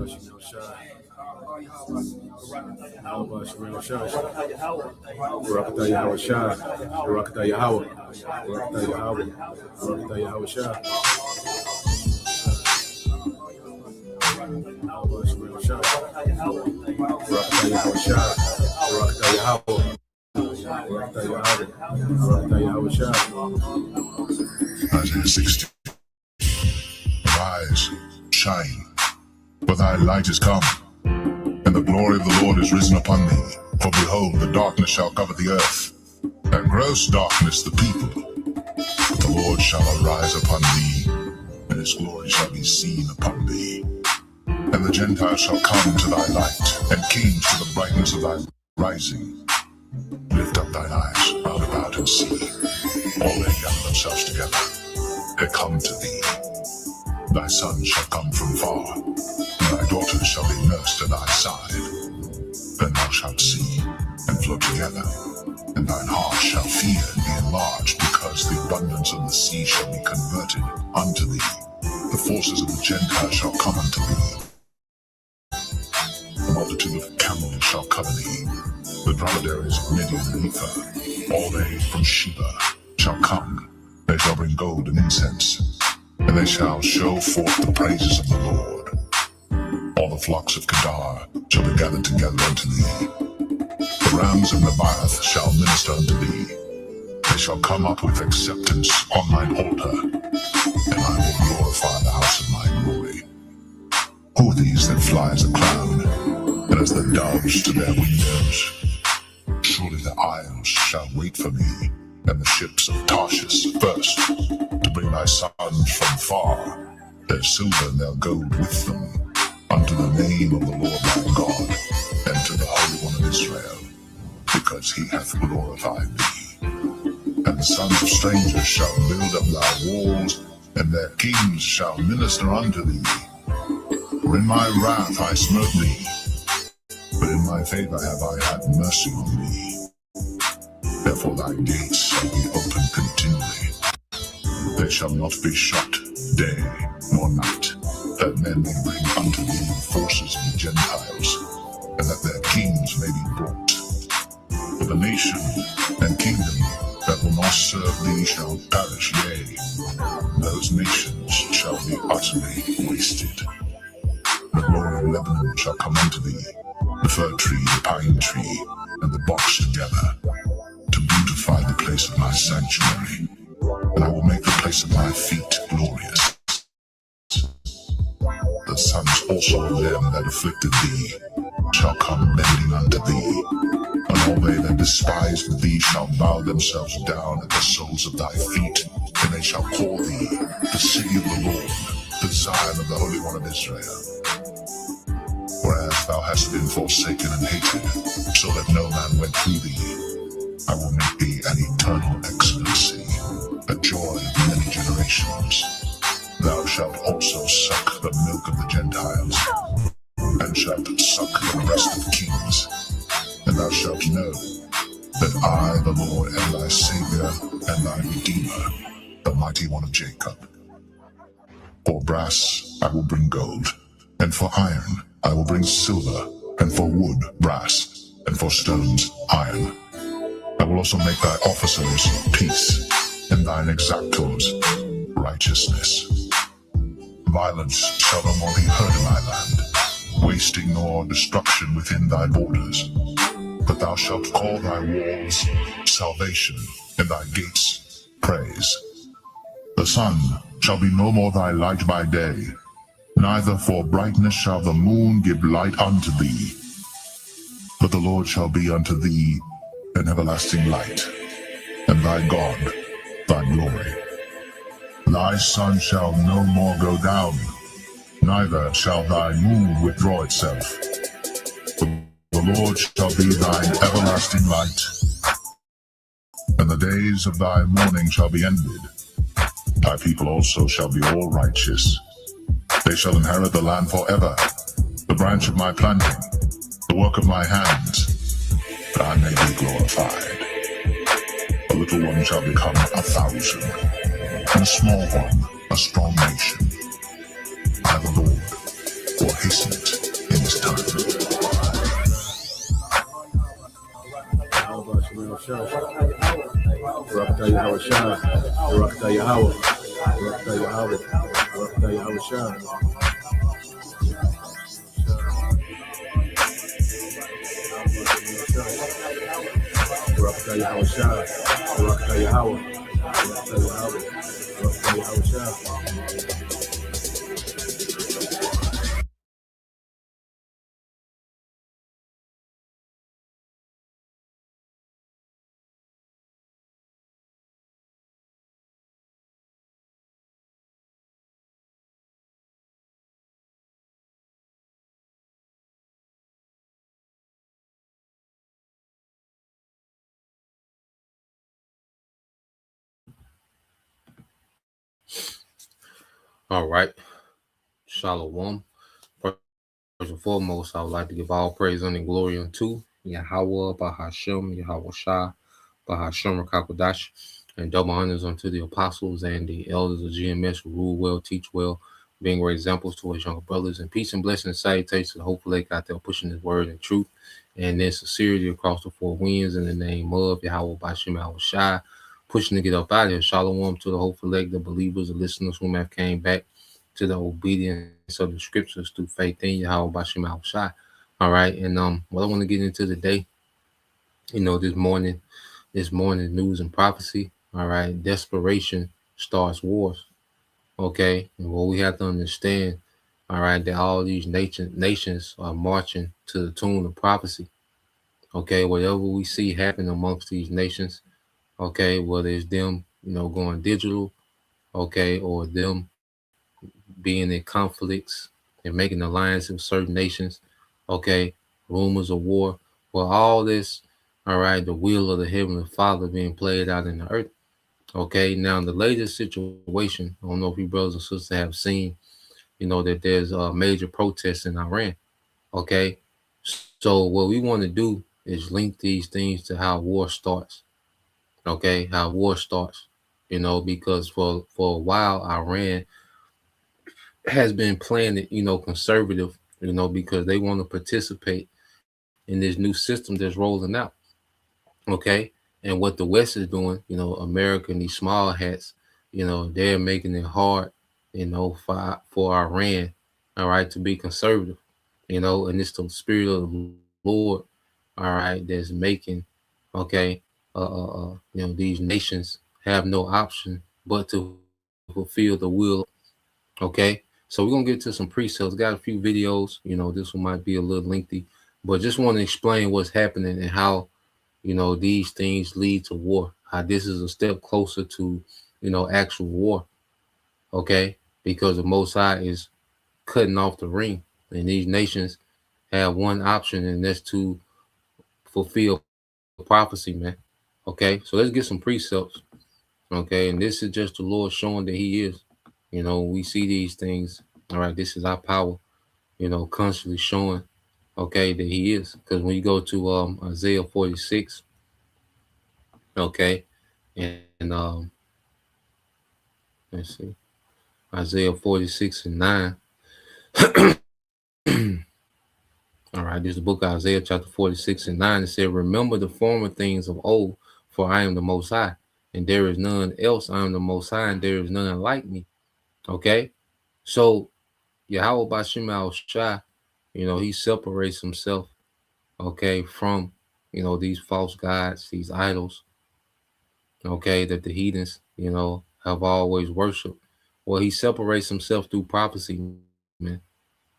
Shemel Shai. Yahweh Shemel Shai. Barakatah Yahweh Shai. Barakatah Yahweh. Barakatah Yahweh. Barakatah Yahweh Shai. Yahweh Shemel Shai. Barakatah Yahweh Shai. Barakatah Yahweh. Barakatah Yahweh. Barakatah Yahweh Shai. Isaiah 60. Arise, shine, for thy light is come, and the glory of the Lord is risen upon thee. For behold, the darkness shall cover the earth, and gross darkness the people. But the Lord shall arise upon thee, and his glory shall be seen upon thee. And the Gentiles shall come to thy light, and kings to the brightness of thy rising. Lift up thine eyes round about and see. All they gather themselves together. They come to thee. Thy sons shall come from far, and thy daughters shall be nursed at thy side. Then thou shalt see, and flow together, and thine heart shall fear and be enlarged, because the abundance of the sea shall be converted unto thee. The forces of the Gentiles shall come unto thee. The multitude of camels shall cover thee. The dromedaries of Midian and Ephah, all they from Sheba, shall come. They shall bring gold and incense, and they shall show forth the praises of the Lord. All the flocks of Kedar shall be gathered together unto thee. The rams of Nebaioth shall minister unto thee. They shall come up with acceptance on thine altar, and I will glorify the house of my glory. Who are these that fly as a cloud, and as the doves to their windows? Surely the isles shall wait for me, and the ships of Tarshish first, to bring thy sons from far, their silver and their gold with them, unto the name of the Lord thy God, and to the Holy One of Israel, because he hath glorified thee. And the sons of strangers shall build up thy walls, and their kings shall minister unto thee. For in my wrath I smote thee, but in my favor have I had mercy on thee. Therefore thy gates shall be open continually. They shall not be shut day nor night, that men may bring unto thee the forces of the Gentiles, and that their kings may be brought. For the nation and kingdom that will not serve thee shall perish, yea, those nations shall be utterly wasted. The glory of Lebanon shall come unto thee, the fir tree, the pine tree, and the box together, to beautify the place of my sanctuary, and I will make the place of my feet glorious. The sons also of them that afflicted thee shall come bending unto thee, and all they that despised thee shall bow themselves down at the soles of thy feet, and they shall call thee the city of the Lord, the Zion of the Holy One of Israel. Whereas thou hast been forsaken and hated, so that no man went through thee, I will make thee an eternal excellency, a joy of many generations. Thou shalt also suck the milk of the Gentiles, and shalt suck the breast of kings. And thou shalt know that I, the Lord, am thy Savior and thy Redeemer, the mighty one of Jacob. For brass I will bring gold, and for iron I will bring silver, and for wood brass, and for stones iron. I will also make thy officers peace, and thine exactors righteousness. Violence shall no more be heard in thy land, wasting nor destruction within thy borders. But thou shalt call thy walls salvation, and thy gates praise. The sun shall be no more thy light by day, neither for brightness shall the moon give light unto thee. But the Lord shall be unto thee an everlasting light, and thy God thy glory. Thy sun shall no more go down, neither shall thy moon withdraw itself. For the Lord shall be thine everlasting light, and the days of thy mourning shall be ended. Thy people also shall be all righteous. They shall inherit the land forever, the branch of my planting, the work of my hands, that I may be glorified. A little one shall become 1,000, and a small one a strong nation. I, the Lord, will hasten it. this time. How about Shemel Shah? Barakatah Yahweh Shah. Barakatah Yahweh. Barakatah Yahweh. Barakatah Yahweh Shah. Barakatah Yahweh Shah. Barakatah Yahweh. Barakatah Yahweh. Barakatah Yahweh Shah. All right. Shalom. First and foremost, I would like to give all praise and glory unto Yahweh, Bahashem, Yahweh Shah, Bahashem Rakakwadash, and double honors unto the apostles and the elders of GMS who rule well, teach well, being great examples to his younger brothers. And peace and blessing and salutations to the hopeful lake out there pushing his word and truth and then sincerity across the four winds in the name of Yahweh Bahashem, Yahweh Shah, pushing to get up out of here. Shalom to the hopeful lake, the believers, the listeners who have came back to the obedience of the scriptures through faith in Yahweh Bashim Al Shai. All right. And what I want to get into today, this morning news and prophecy. All right. Desperation starts wars. Okay. And what we have to understand, all right, that all these nations are marching to the tune of prophecy. Okay. Whatever we see happen amongst these nations, okay, whether it's them, going digital, okay, or them being in conflicts and making alliances with certain nations, okay, rumors of war. Well, all this, all right, the will of the Heavenly Father being played out in the earth. Okay, now the latest situation, I don't know if you brothers and sisters have seen, that there's a major protest in Iran. Okay, so what we want to do is link these things to how war starts. Okay, how war starts, because for a while Iran has been playing it, conservative, because they want to participate in this new system that's rolling out. Okay. And what the West is doing, America and these small hats, they're making it hard, for Iran, all right, to be conservative, and it's the spirit of the Lord, all right, that's making, okay, these nations have no option but to fulfill the will. Okay. So we're gonna get to some pre-sales. Got a few videos. This one might be a little lengthy, but just want to explain what's happening and how these things lead to war. How this is a step closer to actual war. Okay, because the Most High is cutting off the ring, and these nations have one option, and that's to fulfill prophecy, man. Okay, so let's get some precepts. Okay, and this is just the Lord showing that He is. We see these things. All right, this is our power. Constantly showing, okay, that He is. Because when you go to Isaiah 46, okay, and let's see, Isaiah 46 and 9. All right, this is the book of Isaiah chapter 46 and 9. It said, remember the former things of old, for I am the Most High, and there is none else. I am the Most High, and there is none like me. Okay, so Yahweh Bashim Al Shai, He separates Himself, okay, from, these false gods, these idols, okay, that the heathens, have always worshipped. Well, He separates Himself through prophecy, man.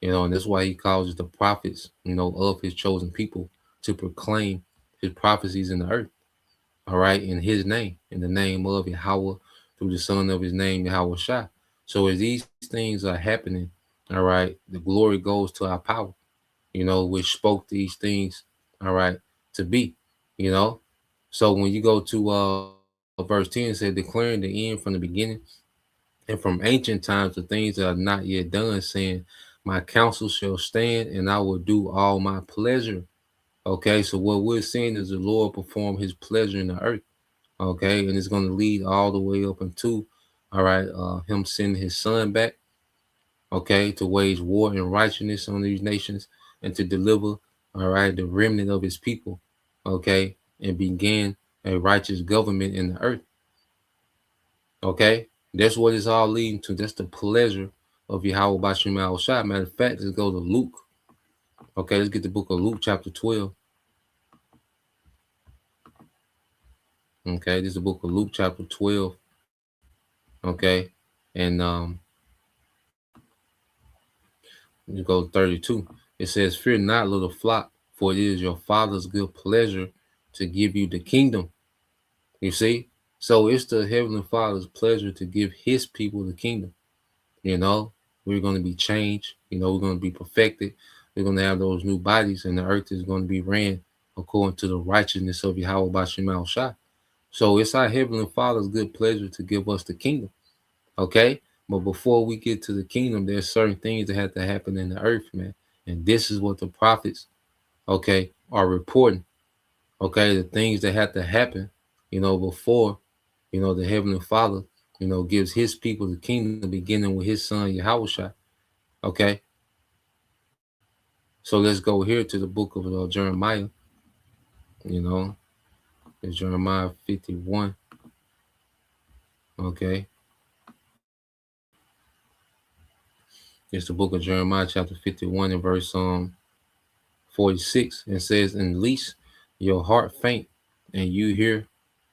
And that's why He causes the prophets, of His chosen people to proclaim His prophecies in the earth. All right, in His name, in the name of Yahweh, through the Son of His name, Yahweh Shai. So as these things are happening, all right, the glory goes to our power, which spoke these things, all right, to be, you know. So when you go to verse 10, it said, declaring the end from the beginning and from ancient times, the things that are not yet done, saying, my counsel shall stand and I will do all my pleasure. Okay, so what we're seeing is the Lord perform His pleasure in the earth. Okay, and it's going to lead all the way up into, all right, Him sending His Son back, okay, to wage war and righteousness on these nations. and to deliver, all right, the remnant of his people, okay, and begin a righteous government in the earth. Okay, that's what it's all leading to. That's the pleasure of Yahweh Bashim Al Shai. Matter of fact, let's go to Luke. Okay, let's get the book of Luke, chapter 12. Okay, this is the book of Luke, chapter 12. Okay, and you go to 32. It says, "Fear not, little flock, for it is your Father's good pleasure to give you the kingdom." You see, so it's the Heavenly Father's pleasure to give His people the kingdom. You know, we're going to be changed. You know, we're going to be perfected. We're going to have those new bodies, and the earth is going to be ran according to the righteousness of Yahweh Bashim Al Shai. So it's our Heavenly Father's good pleasure to give us the kingdom. Okay? But before we get to the kingdom, there's certain things that have to happen in the earth, man. And this is what the prophets, okay, are reporting. Okay, the things that have to happen, before, the Heavenly Father, gives His people the kingdom, beginning with His Son Yahushua. Okay, so let's go here to the book of Jeremiah. You know, it's Jeremiah 51. Okay, it's the book of Jeremiah, chapter 51, and verse 46. It says, "And least your heart faint, and you hear,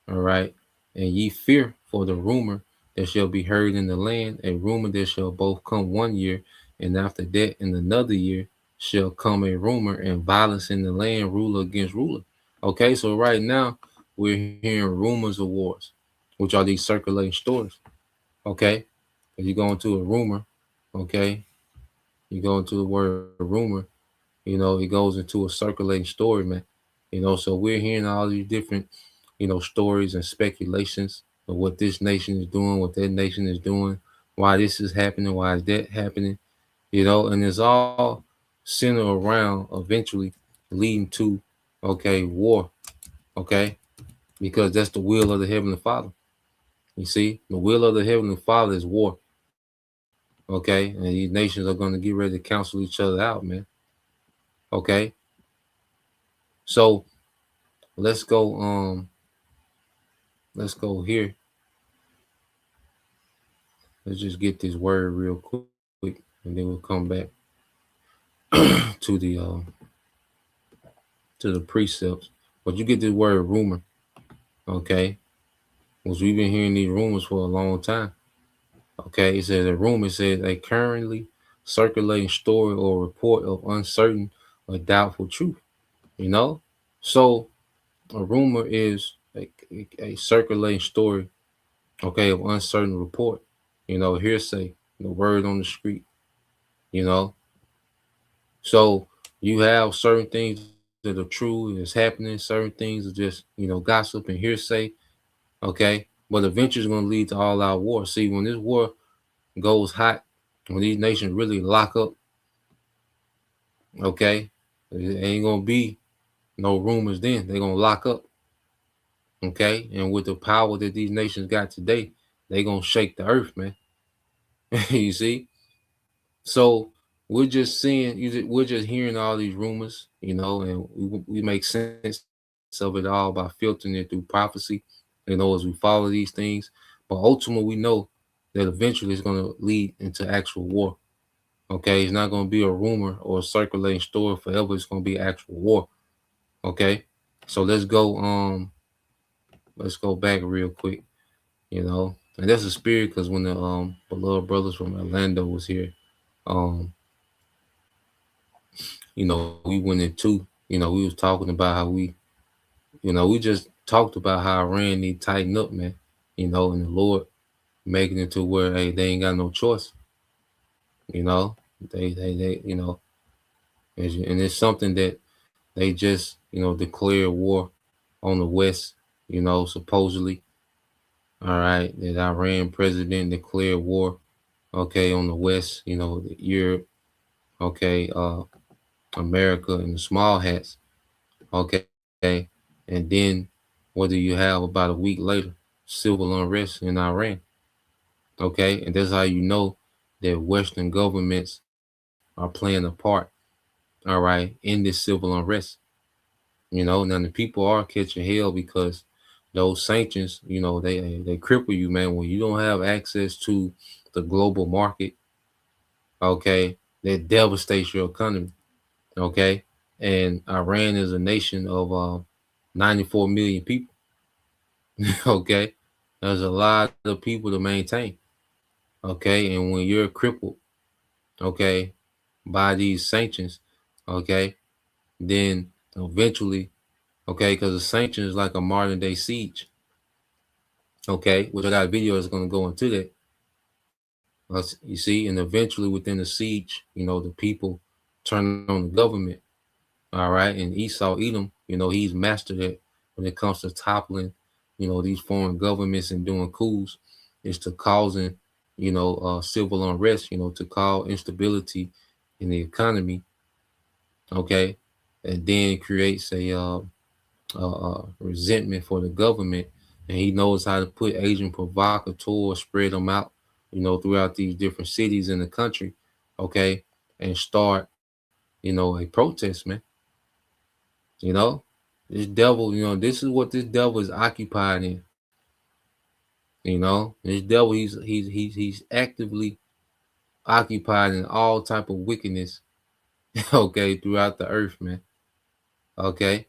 all right, and ye fear for the rumor that shall be heard in the land, a rumor that shall both come 1 year, and after that in another year shall come a rumor, and violence in the land, ruler against ruler." Okay, so right now we're hearing rumors of wars, which are these circulating stories. Okay, if you go into a rumor, okay, you go into the word rumor, it goes into a circulating story, man. So we're hearing all these different, stories and speculations of what this nation is doing, what that nation is doing, why this is happening, why is that happening, and it's all centered around eventually leading to, okay, war, okay, because that's the will of the Heavenly Father. You see, the will of the Heavenly Father is war, okay, and these nations are going to get ready to cancel each other out, man. Okay, so let's go. Let's go here. Let's just get this word real quick, and then we'll come back to the precepts. But you get this word rumor, okay? Because we've been hearing these rumors for a long time. Okay, it says a rumor says a currently circulating story or report of uncertain or doubtful truth. So a rumor is a circulating story, okay, of uncertain report. Hearsay, the word on the street. You know, so you have certain things that are true and it's happening. Certain things are just, gossip and hearsay. Okay. But eventually it's going to lead to all out war. See, when this war goes hot, when these nations really lock up, okay, it ain't going to be no rumors then. They're going to lock up. Okay. And with the power that these nations got today, they're going to shake the earth, man. You see? So we're just we're just hearing all these rumors, and we make sense of it all by filtering it through prophecy, as we follow these things. But ultimately, we know that eventually it's going to lead into actual war. Okay, it's not going to be a rumor or a circulating story forever. It's going to be actual war. Okay, so let's go back real quick. And that's a spirit because when the beloved brothers from Orlando was here, um, we went into, we was talking about how we just talked about how Iran need to tighten up, man. And the Lord making it to where, hey, they ain't got no choice. You know, they and it's something that they just, declared war on the West, supposedly. All right, that Iran president declared war, okay, on the West, Europe, okay, America, and the small hats, okay, and then what do you have about a week later? Civil unrest in Iran, okay, and that's how you know that Western governments are playing a part, all right, in this civil unrest. Now the people are catching hell because those sanctions, they cripple you, man. When you don't have access to the global market, okay, that devastates your economy, okay. And Iran is a nation of 94 million people, okay. There's a lot of people to maintain, okay. And when you're crippled, okay, by these sanctions, okay, then eventually, okay, because the sanctions is like a modern day siege, okay, which I got a video that's going to go into that. You see, and eventually within the siege, the people turn on the government, all right, and Esau Edom, he's mastered it when it comes to toppling, these foreign governments and doing coups, is to causing, civil unrest, to cause instability in the economy, okay, and then creates a resentment for the government, and he knows how to put agent provocateurs, spread them out, throughout these different cities in the country, okay, and start, a protest, man. You know, this devil, this is what this devil is occupied in. This devil, he's actively occupied in all type of wickedness, okay, throughout the earth, man. Okay,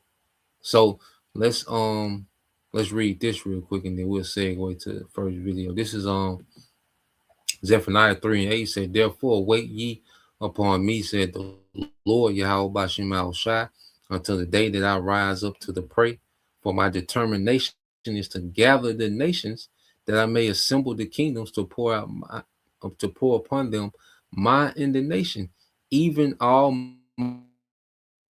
so let's um let's read this real quick, and then we'll segue to the first video. This is Zephaniah 3 and 8 said, "Therefore wait ye upon me," said the Lord Yahweh Bashim Al Shai, "until the day that I rise up to the prey. For my determination is to gather the nations, that I may assemble the kingdoms to pour upon them my indignation, even all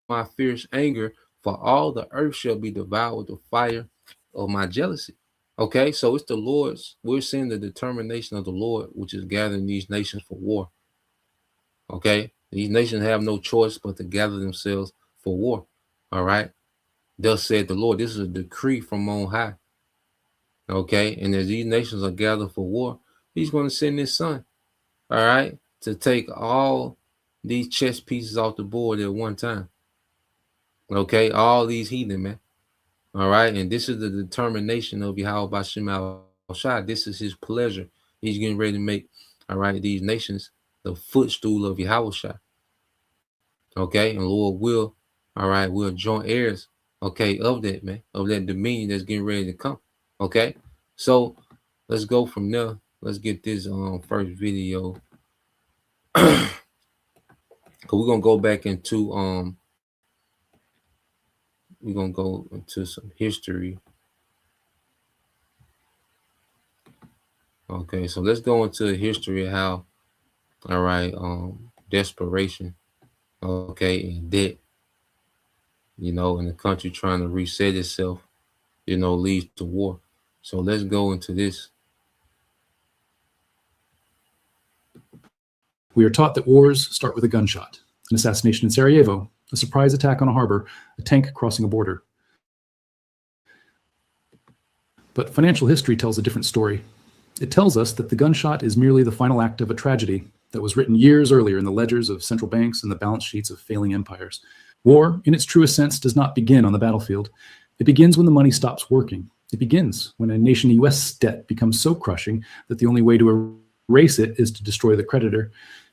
my fierce anger. For all the earth shall be devoured with the fire of my jealousy." Okay, so it's the Lord's. We're seeing the determination of the Lord, which is gathering these nations for war. Okay, these nations have no choice but to gather themselves for war. All right, thus said the Lord. This is a decree from on high. Okay, and as these nations are gathered for war, He's going to send His Son. All right, to take all these chess pieces off the board at one time. Okay, all these heathen, man. All right, and this is the determination of Yahweh Bashim Al Shai. This is His pleasure. He's getting ready to make, all right, these nations the footstool of Yahweh Shai. Okay, and Lord will, all right, we're joint heirs, okay, of that, man, of that dominion that's getting ready to come. Okay, so let's go from there. Let's get this first video. Cause we're gonna go back into we're gonna go into some history. Okay, so let's go into the history of how, all right, desperation, okay, and debt, and the country trying to reset itself, leads to war. So let's go into this. We are taught that wars start with a gunshot, an assassination in Sarajevo, a surprise attack on a harbor, a tank crossing a border. But financial history tells a different story. It tells us that the gunshot is merely the final act of a tragedy that was written years earlier in the ledgers of central banks and the balance sheets of failing empires. War, in its truest sense, does not begin on the battlefield. It begins when the money stops working. It begins when a nation US debt becomes so crushing that the only way to erase it is to destroy the creditor.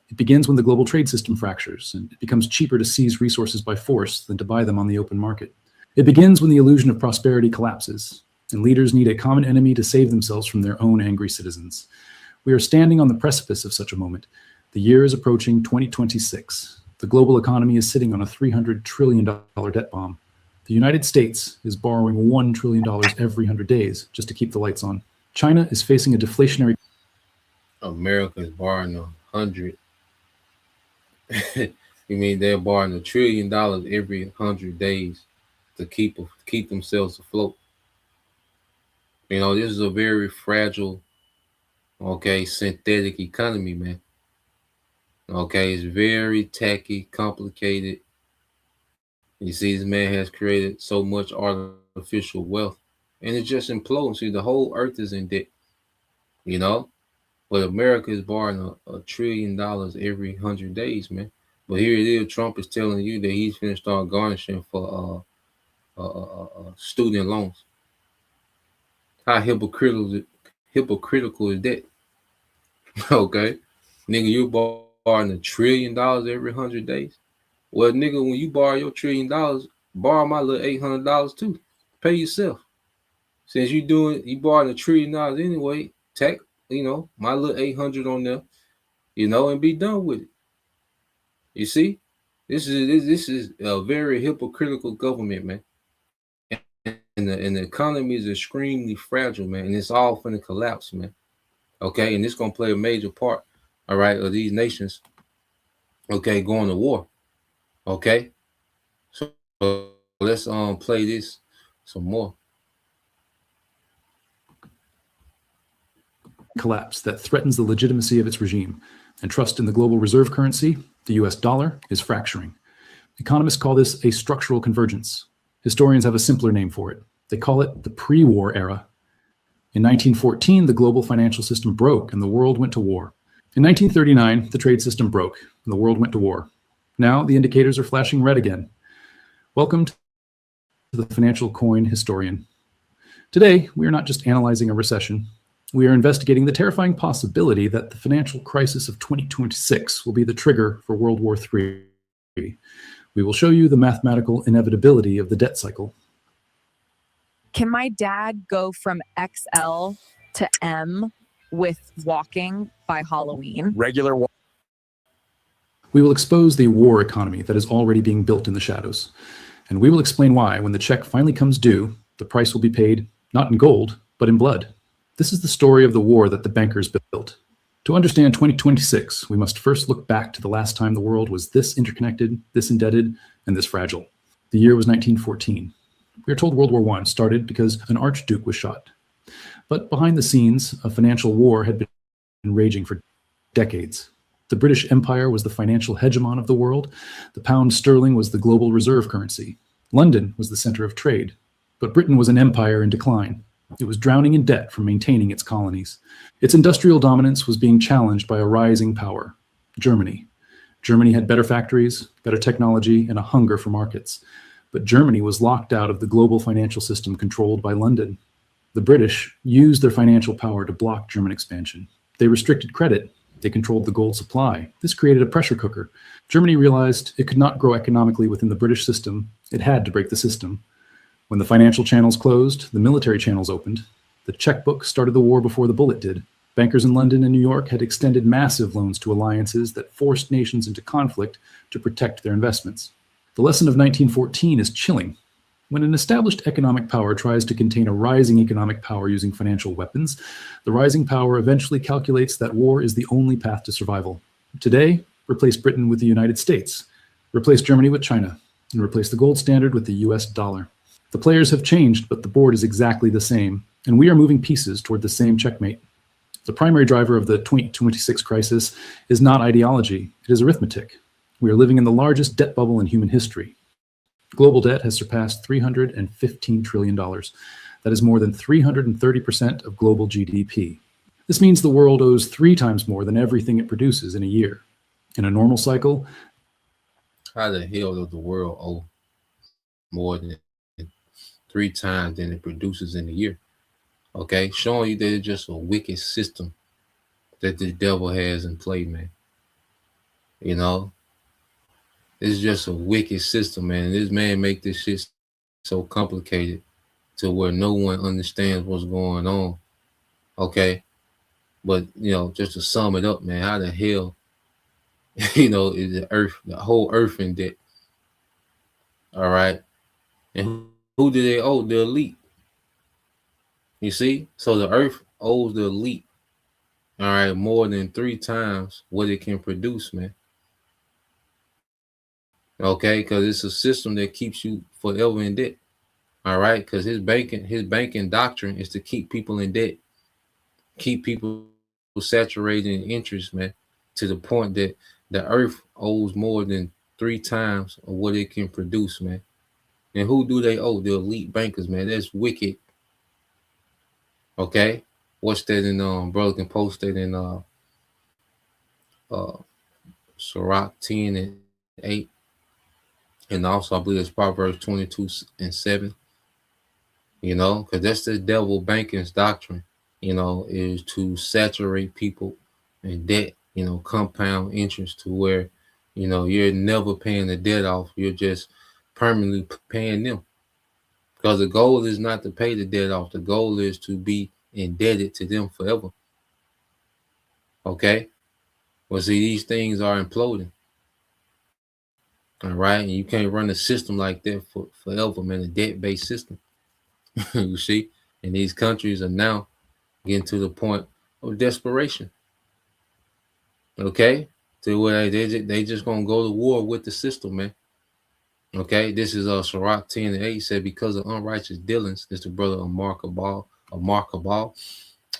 It begins when the global trade system fractures and it becomes cheaper to seize resources by force than to buy them on the open market. It begins when the illusion of prosperity collapses and leaders need a common enemy to save themselves from their own angry citizens. We are standing on the precipice of such a moment. The year is approaching 2026. The global economy is sitting on a $300 trillion debt bomb. The United States is borrowing $1 trillion every 100 days just to keep the lights on. China is facing a deflationary. America is borrowing 100. You mean they're borrowing $1 trillion every 100 days to keep themselves afloat? This is a very fragile, okay, synthetic economy, man. Okay, it's very tacky, complicated. You see, this man has created so much artificial wealth, and it's just imploding. See, the whole earth is in debt, but America is borrowing $1 trillion every 100 days, man. But here it is, Trump is telling you that he's going to start garnishing for student loans. How hypocritical is that? Okay, nigga, you're borrowing $1 trillion every 100 days. Well, nigga, when you borrow your $1 trillion, borrow my little $800 too. Pay yourself. Since you borrowing $1 trillion anyway, tack, my little 800 on there, and be done with it. You see, this is a very hypocritical government, man. And the economy is extremely fragile, man, and it's all finna collapse, man. Okay, and it's gonna play a major part, all right, of these nations, okay, going to war. Okay, so let's play this some more. Collapse that threatens the legitimacy of its regime, and trust in the global reserve currency, the US dollar, is fracturing. Economists call this a structural convergence. Historians have a simpler name for it. They call it the pre-war era. In 1914, the global financial system broke and the world went to war. In 1939, the trade system broke and the world went to war. Now the indicators are flashing red again. Welcome to the Financial Coin Historian. Today, we are not just analyzing a recession. We are investigating the terrifying possibility that the financial crisis of 2026 will be the trigger for World War III. We will show you the mathematical inevitability of the debt cycle. Can my dad go from XL to M with walking by Halloween? We will expose the war economy that is already being built in the shadows. And we will explain why, when the check finally comes due, the price will be paid not in gold, but in blood. This is the story of the war that the bankers built. To understand 2026, we must first look back to the last time the world was this interconnected, this indebted, and this fragile. The year was 1914. We are told World War I started because an archduke was shot. But behind the scenes, a financial war had been raging for decades. The British Empire was the financial hegemon of the world. The pound sterling was the global reserve currency. London was the center of trade. But Britain was an empire in decline. It was drowning in debt from maintaining its colonies. Its industrial dominance was being challenged by a rising power, Germany. Germany had better factories, better technology, and a hunger for markets. But Germany was locked out of the global financial system controlled by London. The British used their financial power to block German expansion. They restricted credit. They controlled the gold supply. This created a pressure cooker. Germany realized it could not grow economically within the British system. It had to break the system. When the financial channels closed, the military channels opened. The checkbook started the war before the bullet did. Bankers in London and New York had extended massive loans to alliances that forced nations into conflict to protect their investments. The lesson of 1914 is chilling. When an established economic power tries to contain a rising economic power using financial weapons, the rising power eventually calculates that war is the only path to survival. Today, replace Britain with the United States, replace Germany with China, and replace the gold standard with the US dollar. The players have changed, but the board is exactly the same, and we are moving pieces toward the same checkmate. The primary driver of the 2026 crisis is not ideology, it is arithmetic. We are living in the largest debt bubble in human history. Global debt has surpassed $315 trillion. That is more than 330% of global GDP. This means the world owes 3 times more than everything it produces in a year. In a normal cycle, how the hell does the world owe more than 3 times than it produces in a year? Okay, showing you that it's just a wicked system that the devil has in play, man. It's just a wicked system, man. This man make this shit so complicated to where no one understands what's going on. Okay, but just to sum it up, man, how the hell, is the whole earth in debt? All right, and who do they owe? The elite. You see, so the earth owes the elite, all right, more than 3 times what it can produce, man. Okay, because it's a system that keeps you forever in debt. All right, because his banking doctrine is to keep people in debt, keep people saturated in interest, man, to the point that the earth owes more than 3 times of what it can produce, man. And who do they owe? The elite bankers, man. That's wicked. Okay, what's that in brother can post that in Sirach 10 8. And also, I believe it's Proverbs 22:7, because that's the devil banking's doctrine, is to saturate people in debt, compound interest to where, you're never paying the debt off. You're just permanently paying them. Because the goal is not to pay the debt off. The goal is to be indebted to them forever. Okay? Well, see, these things are imploding. All right? And you can't run a system like that for forever, man, a debt-based system. You see? And these countries are now getting to the point of desperation. Okay? To where they just going to go to war with the system, man. Okay? This is Sirach 10:8 said, because of unrighteous dealings, this is the brother of Mark Cabal.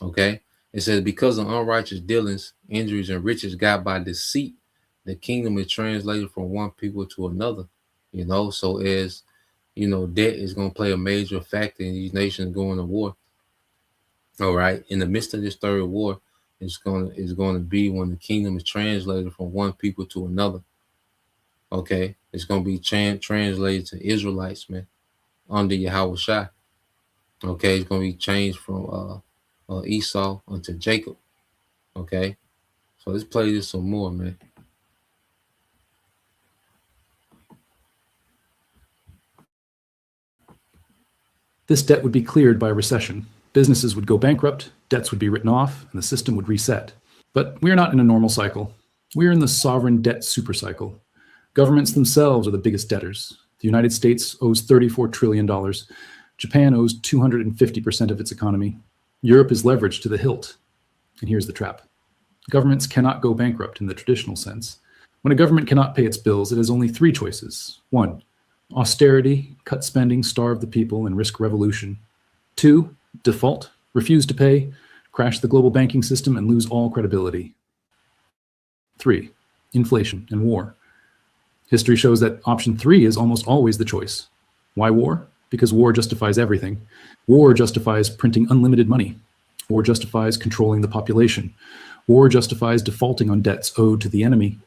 Okay? It says, because of unrighteous dealings, injuries, and riches got by deceit, the kingdom is translated from one people to another. So as debt is going to play a major factor in these nations going to war. All right. In the midst of this third war, it's going to be when the kingdom is translated from one people to another. Okay. It's going to be translated to Israelites, man, under Yahweh Shai. Okay. It's going to be changed from Esau unto Jacob. Okay. So let's play this some more, man. This debt would be cleared by a recession. Businesses would go bankrupt, debts would be written off, and the system would reset. But we are not in a normal cycle. We are in the sovereign debt supercycle. Governments themselves are the biggest debtors. The United States owes $34 trillion. Japan owes 250% of its economy. Europe is leveraged to the hilt. And here's the trap. Governments cannot go bankrupt in the traditional sense. When a government cannot pay its bills, it has only three choices. 1, austerity, cut spending, starve the people, and risk revolution. 2, default, refuse to pay, crash the global banking system, and lose all credibility. 3, inflation and war. History shows that option 3 is almost always the choice. Why war? Because war justifies everything. War justifies printing unlimited money. War justifies controlling the population. War justifies defaulting on debts owed to the enemy.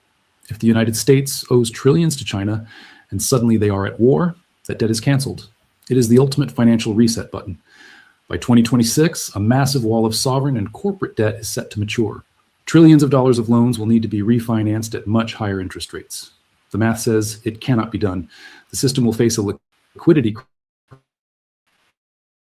If the United States owes trillions to China and suddenly they are at war, that debt is canceled. It is the ultimate financial reset button. By 2026, a massive wall of sovereign and corporate debt is set to mature. Trillions of dollars of loans will need to be refinanced at much higher interest rates. The math says it cannot be done. The system will face a liquidity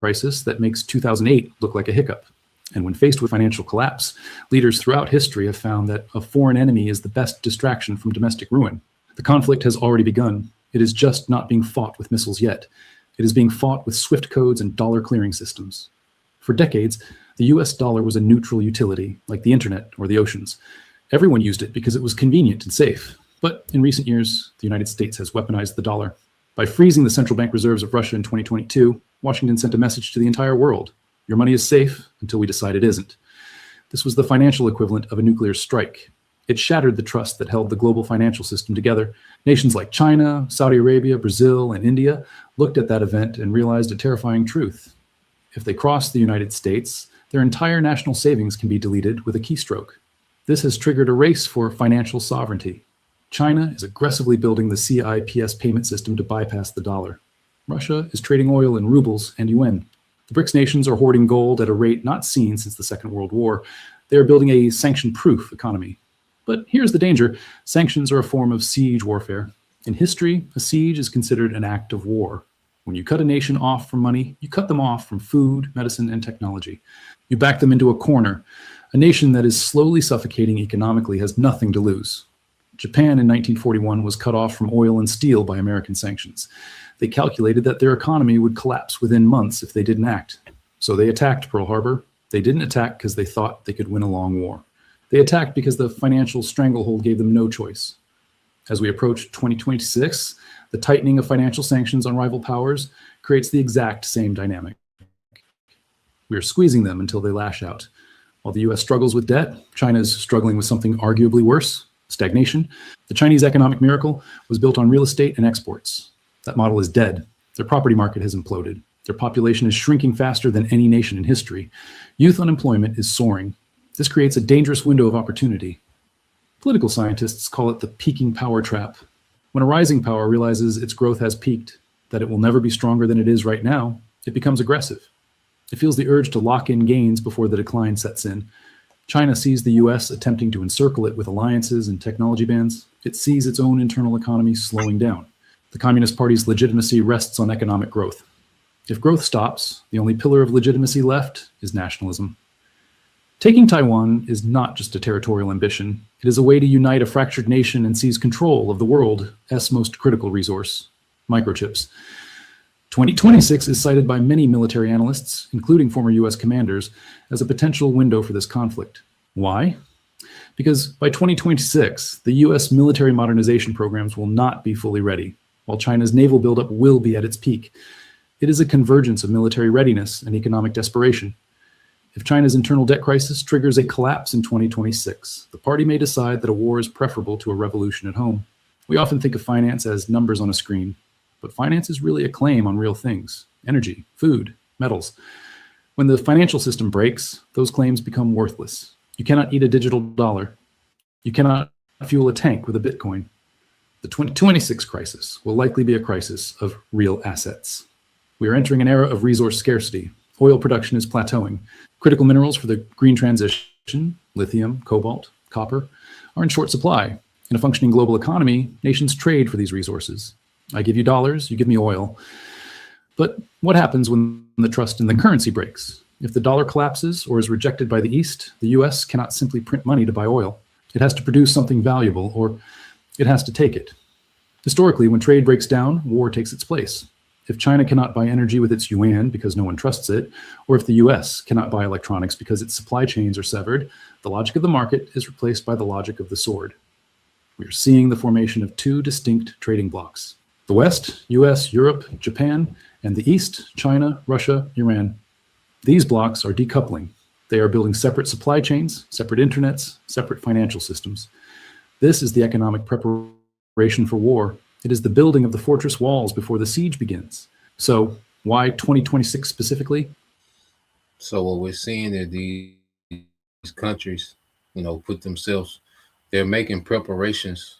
crisis that makes 2008 look like a hiccup. And when faced with financial collapse, leaders throughout history have found that a foreign enemy is the best distraction from domestic ruin. The conflict has already begun. It is just not being fought with missiles yet. It is being fought with SWIFT codes and dollar clearing systems. For decades, the US dollar was a neutral utility, like the internet or the oceans. Everyone used it because it was convenient and safe. But in recent years, the United States has weaponized the dollar. By freezing the central bank reserves of Russia in 2022, Washington sent a message to the entire world. Your money is safe until we decide it isn't. This was the financial equivalent of a nuclear strike. It shattered the trust that held the global financial system together. Nations like China, Saudi Arabia, Brazil, and India looked at that event and realized a terrifying truth. If they cross the United States, their entire national savings can be deleted with a keystroke. This has triggered a race for financial sovereignty. China is aggressively building the CIPS payment system to bypass the dollar. Russia is trading oil in rubles and yuan. The BRICS nations are hoarding gold at a rate not seen since the Second World War. They are building a sanction-proof economy. But here's the danger. Sanctions are a form of siege warfare. In history, a siege is considered an act of war. When you cut a nation off from money, you cut them off from food, medicine, and technology. You back them into a corner. A nation that is slowly suffocating economically has nothing to lose. Japan in 1941 was cut off from oil and steel by American sanctions. They calculated that their economy would collapse within months if they didn't act. So they attacked Pearl Harbor. They didn't attack because they thought they could win a long war. They attacked because the financial stranglehold gave them no choice. As we approach 2026, the tightening of financial sanctions on rival powers creates the exact same dynamic. We are squeezing them until they lash out. While the US struggles with debt, China is struggling with something arguably worse, stagnation. The Chinese economic miracle was built on real estate and exports. That model is dead. Their property market has imploded. Their population is shrinking faster than any nation in history. Youth unemployment is soaring. This creates a dangerous window of opportunity. Political scientists call it the peaking power trap. When a rising power realizes its growth has peaked, that it will never be stronger than it is right now, it becomes aggressive. It feels the urge to lock in gains before the decline sets in. China sees the US attempting to encircle it with alliances and technology bans. It sees its own internal economy slowing down. The Communist Party's legitimacy rests on economic growth. If growth stops, the only pillar of legitimacy left is nationalism. Taking Taiwan is not just a territorial ambition. It is a way to unite a fractured nation and seize control of the world's most critical resource, microchips. 2026 is cited by many military analysts, including former US commanders, as a potential window for this conflict. Why? Because by 2026, the US military modernization programs will not be fully ready, while China's naval buildup will be at its peak. It is a convergence of military readiness and economic desperation. If China's internal debt crisis triggers a collapse in 2026, the party may decide that a war is preferable to a revolution at home. We often think of finance as numbers on a screen, but finance is really a claim on real things: energy, food, metals. When the financial system breaks, those claims become worthless. You cannot eat a digital dollar. You cannot fuel a tank with a Bitcoin. The 2026 crisis will likely be a crisis of real assets. We are entering an era of resource scarcity. Oil production is plateauing. Critical minerals for the green transition, lithium, cobalt, copper, are in short supply. In a functioning global economy, nations trade for these resources. I give you dollars, you give me oil. But what happens when the trust in the currency breaks? If the dollar collapses or is rejected by the East, the US cannot simply print money to buy oil. It has to produce something valuable, or it has to take it. Historically, when trade breaks down, war takes its place. If China cannot buy energy with its yuan because no one trusts it, or if the US cannot buy electronics because its supply chains are severed, the logic of the market is replaced by the logic of the sword. We are seeing the formation of two distinct trading blocs: the West, US, Europe, Japan, and the East, China, Russia, Iran. These blocs are decoupling. They are building separate supply chains, separate internets, separate financial systems. This is the economic preparation for war. It is the building of the fortress walls before the siege begins. So why 2026 specifically? So what we're seeing is these countries, put themselves, they're making preparations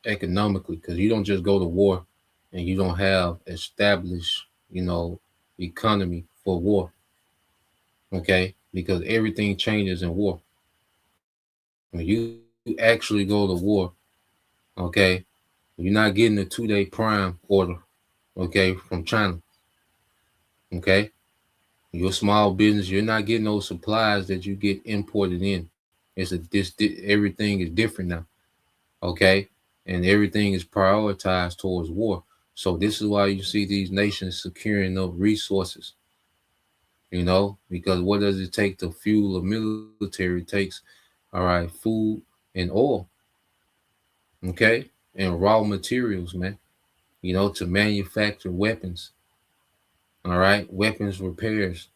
economically, because you don't just go to war and you don't have established, economy for war. Okay? Because everything changes in war. When you actually go to war, okay, you're not getting a 2-day prime order, okay, from China. Okay? You're a small business, you're not getting those supplies that you get imported in. Everything is different now. Okay? And everything is prioritized towards war. So this is why you see these nations securing up resources. Because what does it take to fuel a military? It takes, all right, food and oil. Okay? And raw materials, man, to manufacture weapons. All right, weapons repairs,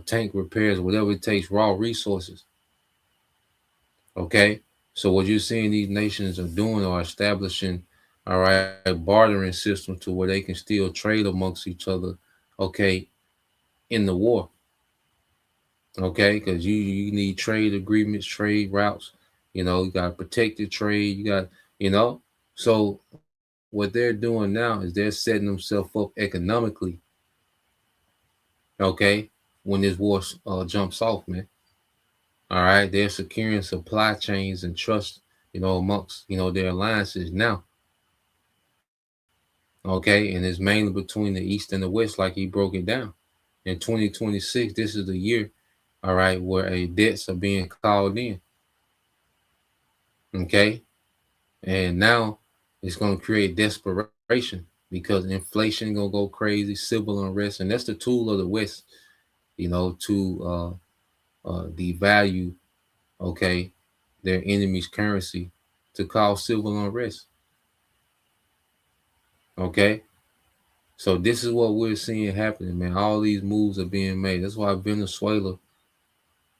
tank repairs, whatever it takes, raw resources. Okay, so what you're seeing these nations are doing are establishing, all right, a bartering system to where they can still trade amongst each other, okay, in the war. Okay, because you need trade agreements, trade routes, you got protected trade, you got, so what they're doing now is they're setting themselves up economically, okay, when this war jumps off, man. All right, they're securing supply chains and trust, amongst, their alliances now. Okay, and it's mainly between the East and the West, like he broke it down. In 2026, this is the year, all right, where debts are being called in. Okay, and now it's going to create desperation because inflation going to go crazy, civil unrest, and that's the tool of the West, to devalue, okay, their enemy's currency to cause civil unrest. Okay, so this is what we're seeing happening, man. All these moves are being made. That's why Venezuela,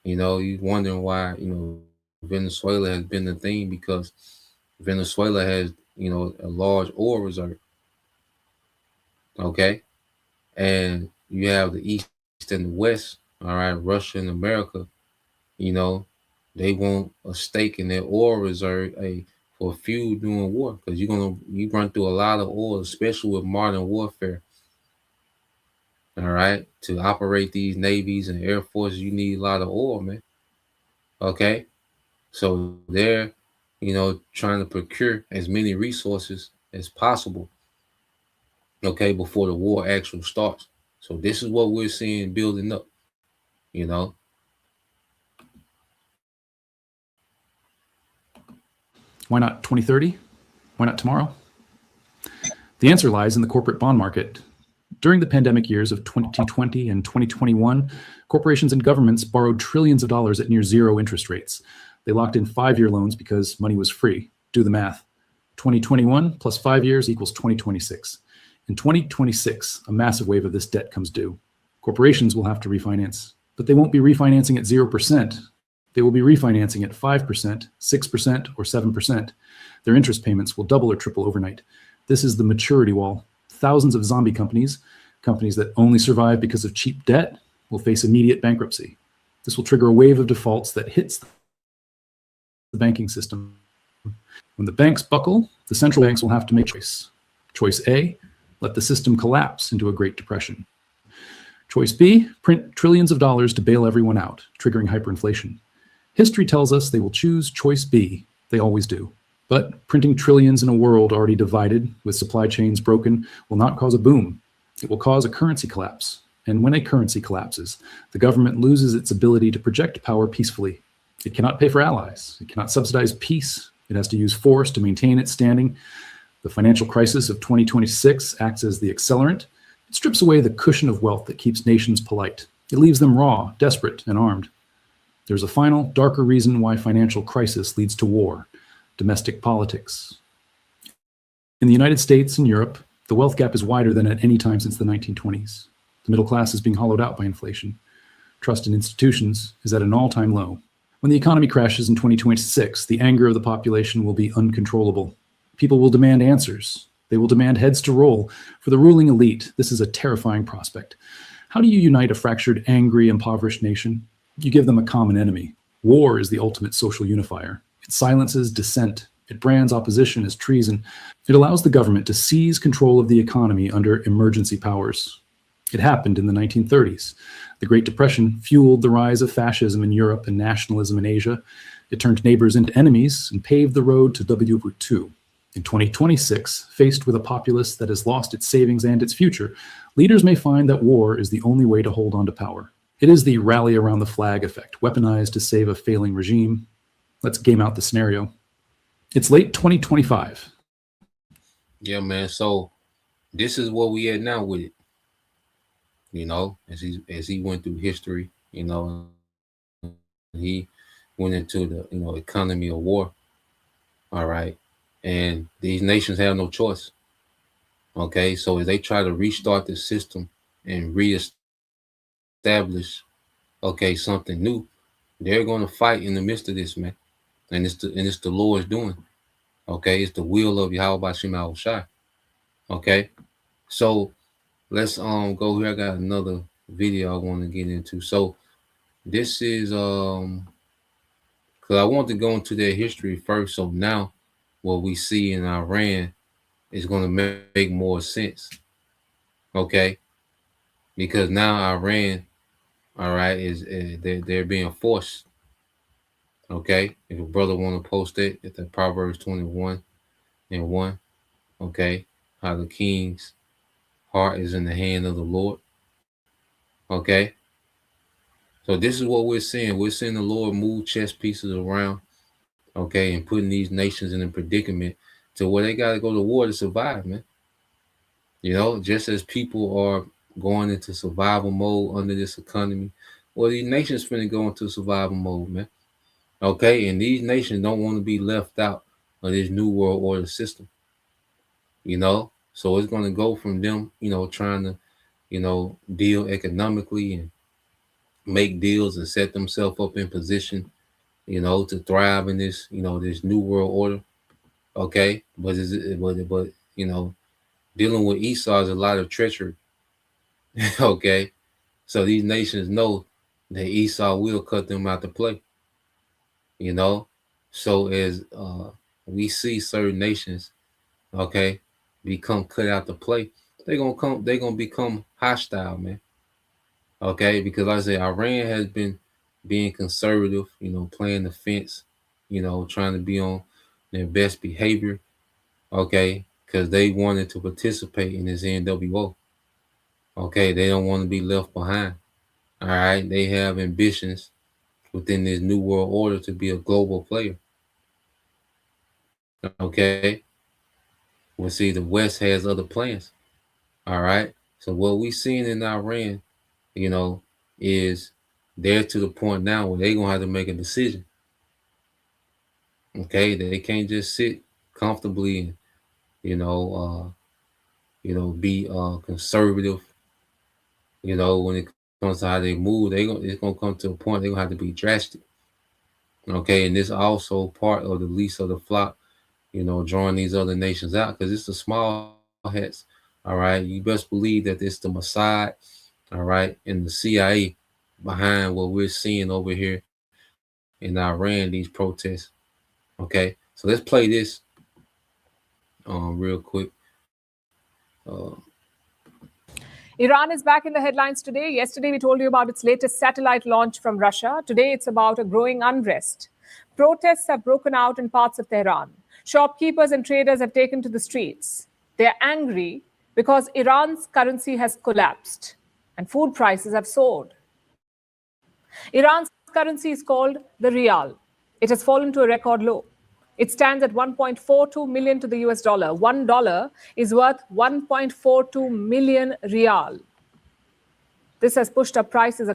you're wondering why, Venezuela has been the thing, because Venezuela has, a large oil reserve. Okay, and you have the East and the West, all right, Russia and America, they want a stake in their oil reserve, for fuel during war, because you run through a lot of oil, especially with modern warfare. All right, to operate these navies and air forces, you need a lot of oil, man. Okay, so they're trying to procure as many resources as possible. Okay, before the war actually starts. So this is what we're seeing building up. You know, Why not 2030? Why not tomorrow? The answer lies in the corporate bond market. During the pandemic years of 2020 and 2021, corporations and governments borrowed trillions of dollars at near zero interest rates. They locked in 5-year loans because money was free. Do the math. 2021 plus 5 years equals 2026. In 2026, a massive wave of this debt comes due. Corporations will have to refinance, but they won't be refinancing at 0%. They will be refinancing at 5%, 6%, or 7%. Their interest payments will double or triple overnight. This is the maturity wall. Thousands of zombie companies that only survive because of cheap debt, will face immediate bankruptcy. This will trigger a wave of defaults that hits the banking system. When the banks buckle, the central banks will have to make a choice. Choice A, let the system collapse into a Great Depression. Choice B, print trillions of dollars to bail everyone out, triggering hyperinflation. History tells us they will choose choice B. They always do. But printing trillions in a world already divided, with supply chains broken, will not cause a boom. It will cause a currency collapse. And when a currency collapses, the government loses its ability to project power peacefully. It cannot pay for allies. It cannot subsidize peace. It has to use force to maintain its standing. The financial crisis of 2026 acts as the accelerant. It strips away the cushion of wealth that keeps nations polite. It leaves them raw, desperate, and armed. There's a final, darker reason why financial crisis leads to war: domestic politics. In the United States and Europe, the wealth gap is wider than at any time since the 1920s. The middle class is being hollowed out by inflation. Trust in institutions is at an all-time low. When the economy crashes in 2026, the anger of the population will be uncontrollable. People will demand answers. They will demand heads to roll. For the ruling elite, this is a terrifying prospect. How do you unite a fractured, angry, impoverished nation? You give them a common enemy. War is the ultimate social unifier. It silences dissent. It brands opposition as treason. It allows the government to seize control of the economy under emergency powers. It happened in the 1930s. The Great Depression fueled the rise of fascism in Europe and nationalism in Asia. It turned neighbors into enemies and paved the road to World War II. In 2026, faced with a populace that has lost its savings and its future, leaders may find that war is the only way to hold on to power. It is the rally around the flag effect, weaponized to save a failing regime. Let's game out the scenario. It's late 2025. yeah, man. So this is where we at now with it. As he went through history, he went into the economy of war. All right, and these nations have no choice. Okay, so as they try to restart the system and reestablish, something new, they're going to fight in the midst of this, man. And it's the Lord's doing. Okay, it's the will of Yahweh Shema Shai. Okay, so let's go here. I got another video I want to get into. So this is because I want to go into their history first. So now what we see in Iran is going to make more sense. Okay, because now Iran, all right, is they're being forced. Okay, if a brother want to post it at the Proverbs 21:1. Okay, how the king's heart is in the hand of the Lord. Okay, so this is what we're seeing. We're seeing the Lord move chess pieces around, okay, and putting these nations in a predicament to where they got to go to war to survive, man. Just as people are going into survival mode under this economy, well, these nations finna go into survival mode, man. Okay, and these nations don't want to be left out of this new world order system. So it's going to go from them, trying to, deal economically and make deals and set themselves up in position, to thrive in this, this new world order. Okay, but dealing with Esau is a lot of treachery. Okay, so these nations know that Esau will cut them out to play. So as we see certain nations, okay, become cut out to play, they're gonna become hostile, man. Okay, because like I say Iran has been being conservative, playing the fence, trying to be on their best behavior, okay, because they wanted to participate in this NWO. Okay, they don't want to be left behind. All right, they have ambitions within this new world order to be a global player. Okay, well, see, the West has other plans. All right, so what we seen in Iran, you know, is they're to the point now where they're gonna have to make a decision. Okay, they can't just sit comfortably and you know, be conservative. When it comes to how they move, it's gonna come to a point they're gonna have to be drastic. Okay, and this also part of the lease of the flock, drawing these other nations out because it's the small hats. All right, you best believe that it's the Mossad, all right, and the CIA behind what we're seeing over here in Iran, these protests. Okay, so let's play this real quick. Iran is back in the headlines today. Yesterday, we told you about its latest satellite launch from Russia. Today, it's about a growing unrest. Protests have broken out in parts of Tehran. Shopkeepers and traders have taken to the streets. They're angry because Iran's currency has collapsed and food prices have soared. Iran's currency is called the rial. It has fallen to a record low. It stands at 1.42 million to the US dollar. $1 is worth 1.42 million rial. This has pushed up prices.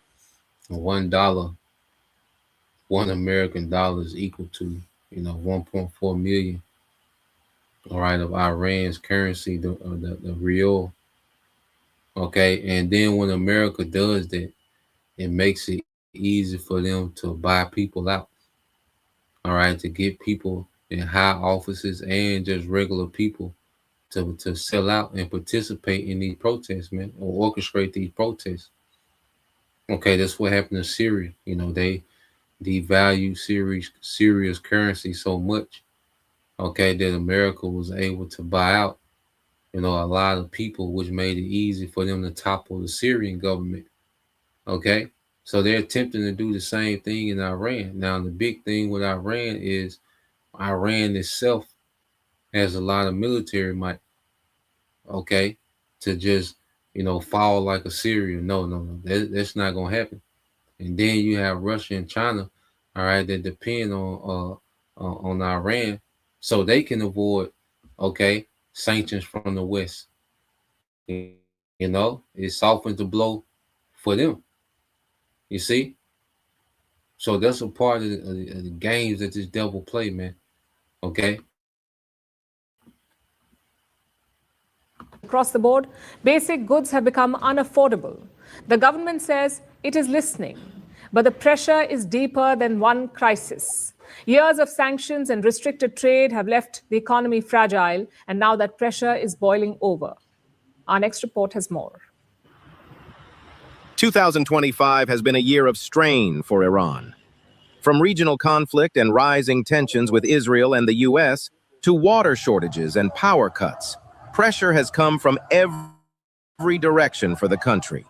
$1, $1 is equal to 1.4 million. All right, of Iran's currency, the rial. Okay, and then when America does that, it makes it easy for them to buy people out. All right, to get people in high offices and just regular people to sell out and participate in these protests, man, or orchestrate these protests. Okay, that's what happened to Syria. They devalued Syria's currency so much, okay, that America was able to buy out, a lot of people, which made it easy for them to topple the Syrian government. Okay, so they're attempting to do the same thing in Iran. Now, the big thing with Iran is Iran itself has a lot of military might, okay, to just, fall like a Syria. No, that's not going to happen. And then you have Russia and China, all right, that depend on Iran so they can avoid, okay, sanctions from the West. It softens the blow for them. You see? So that's a part of the games that this devil play, man. Okay? Across the board, basic goods have become unaffordable. The government says it is listening, but the pressure is deeper than one crisis. Years of sanctions and restricted trade have left the economy fragile, and now that pressure is boiling over. Our next report has more. 2025 has been a year of strain for Iran. From regional conflict and rising tensions with Israel and the U.S. to water shortages and power cuts, pressure has come from every direction for the country.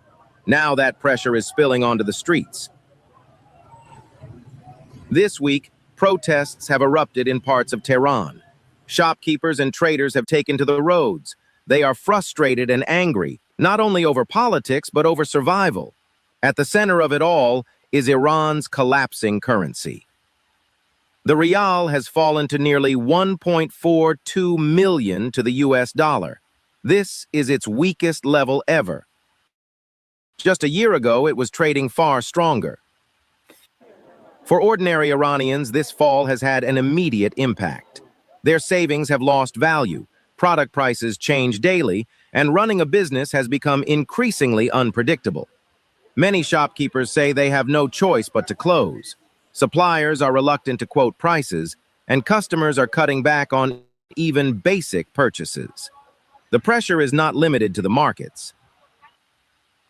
Now that pressure is spilling onto the streets. This week, protests have erupted in parts of Tehran. Shopkeepers and traders have taken to the roads. They are frustrated and angry, not only over politics, but over survival. At the center of it all is Iran's collapsing currency. The rial has fallen to nearly 1.42 million to the US dollar. This is its weakest level ever. Just a year ago, it was trading far stronger. For ordinary Iranians, this fall has had an immediate impact. Their savings have lost value, product prices change daily, and running a business has become increasingly unpredictable. Many shopkeepers say they have no choice but to close. Suppliers are reluctant to quote prices, and customers are cutting back on even basic purchases. The pressure is not limited to the markets.